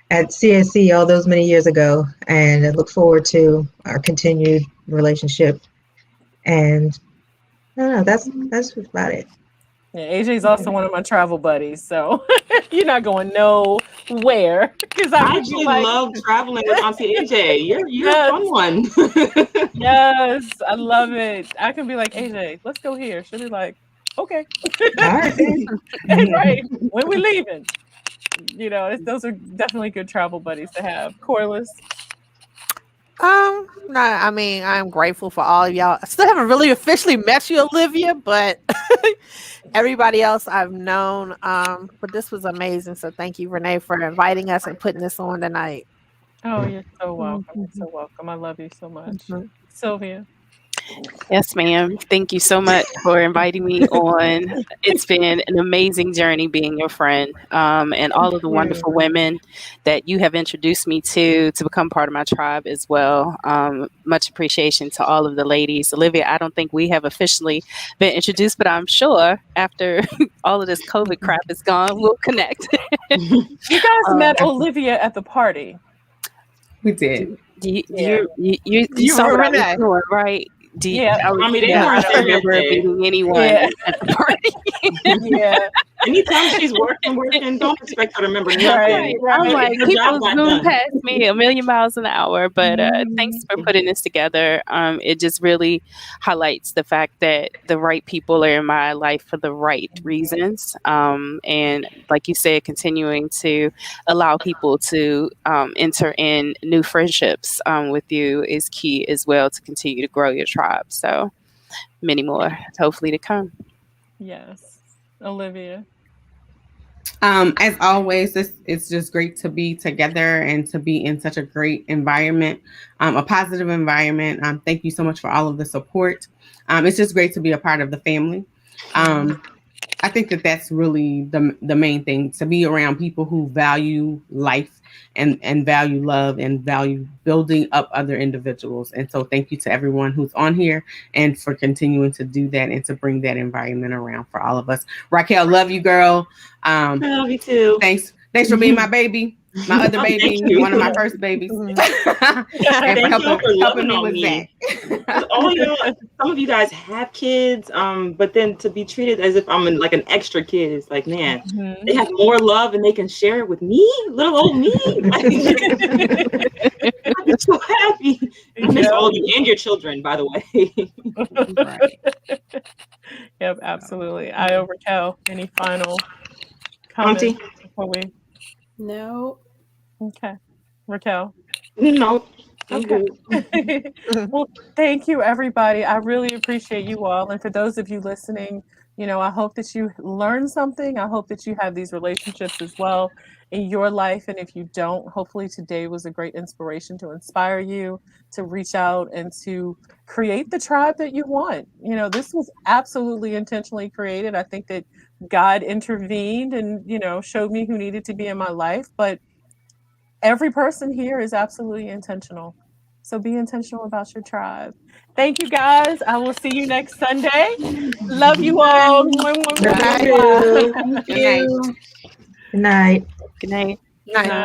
Speaker 3: at CSC all those many years ago, and I look forward to our continued relationship. And I don't know, that's about it.
Speaker 1: Yeah, AJ's also one of my travel buddies, so you're not going nowhere. Because
Speaker 7: I actually love traveling with Auntie AJ. You're
Speaker 1: yes,
Speaker 7: a fun one.
Speaker 1: yes, I love it. I can be like, AJ, let's go here. She'll be like, okay,
Speaker 3: All right.
Speaker 1: right. When we leaving? You know, those are definitely good travel buddies to have. Corliss.
Speaker 9: No, I mean, I'm grateful for all of y'all. I still haven't really officially met you, Olivia, but everybody else I've known. But this was amazing. So thank you, Renay, for inviting us and putting this on tonight.
Speaker 1: Oh, you're so welcome. You're so welcome. I love you so much. Sylvia.
Speaker 2: Yes, ma'am. Thank you so much for inviting me on. It's been an amazing journey being your friend, and all of the wonderful women that you have introduced me to become part of my tribe as well. Much appreciation to all of the ladies. Olivia, I don't think we have officially been introduced, but I'm sure after all of this COVID crap is gone, we'll connect.
Speaker 1: You guys met Olivia at the party.
Speaker 5: We did.
Speaker 2: You saw what I was doing, right?
Speaker 7: I mean, they
Speaker 2: I
Speaker 7: weren't
Speaker 2: don't
Speaker 7: there
Speaker 2: remember
Speaker 7: that day.
Speaker 2: meeting anyone at the party.
Speaker 1: Yeah.
Speaker 7: Anytime she's working, don't expect her to remember nothing.
Speaker 2: Right. I'm like,
Speaker 7: Her
Speaker 2: people
Speaker 7: job got
Speaker 2: zoom
Speaker 7: done.
Speaker 2: past me a million miles an hour. But thanks for putting this together. It just really highlights the fact that the right people are in my life for the right reasons. And like you said, continuing to allow people to enter in new friendships with you is key as well to continue to grow your tribe. So many more hopefully to come.
Speaker 1: Yes. Olivia.
Speaker 5: As always, it's just great to be together and to be in such a great environment, a positive environment. Thank you so much for all of the support. It's just great to be a part of the family. I think that's really the main thing, to be around people who value life and value love and value building up other individuals. And so thank you to everyone who's on here and for continuing to do that and to bring that environment around for all of us. Raquel, love you, girl.
Speaker 7: I love you too.
Speaker 5: Thanks for being my baby, my other baby, one of my first babies. And for helping me with that.
Speaker 7: All y'all, some of you guys have kids, but then to be treated as if I'm like an extra kid is like, man, they have more love and they can share it with me, little old me. I'm so happy. I miss all of you and your children, by the way.
Speaker 1: Yep, absolutely. Raquel, any final comments before we?
Speaker 6: No.
Speaker 1: Okay. Raquel?
Speaker 7: No.
Speaker 1: Okay. Well, thank you, everybody. I really appreciate you all. And for those of you listening, I hope that you learn something. I hope that you have these relationships as well in your life. And if you don't, hopefully today was a great inspiration to inspire you to reach out and to create the tribe that you want. This was absolutely intentionally created. I think that God intervened and, showed me who needed to be in my life. But every person here is absolutely intentional. So be intentional about your tribe. Thank you, guys. I will see you next Sunday. Love you all.
Speaker 3: Thank you.
Speaker 9: Good night.
Speaker 3: Good night.
Speaker 2: Good night.
Speaker 9: Night.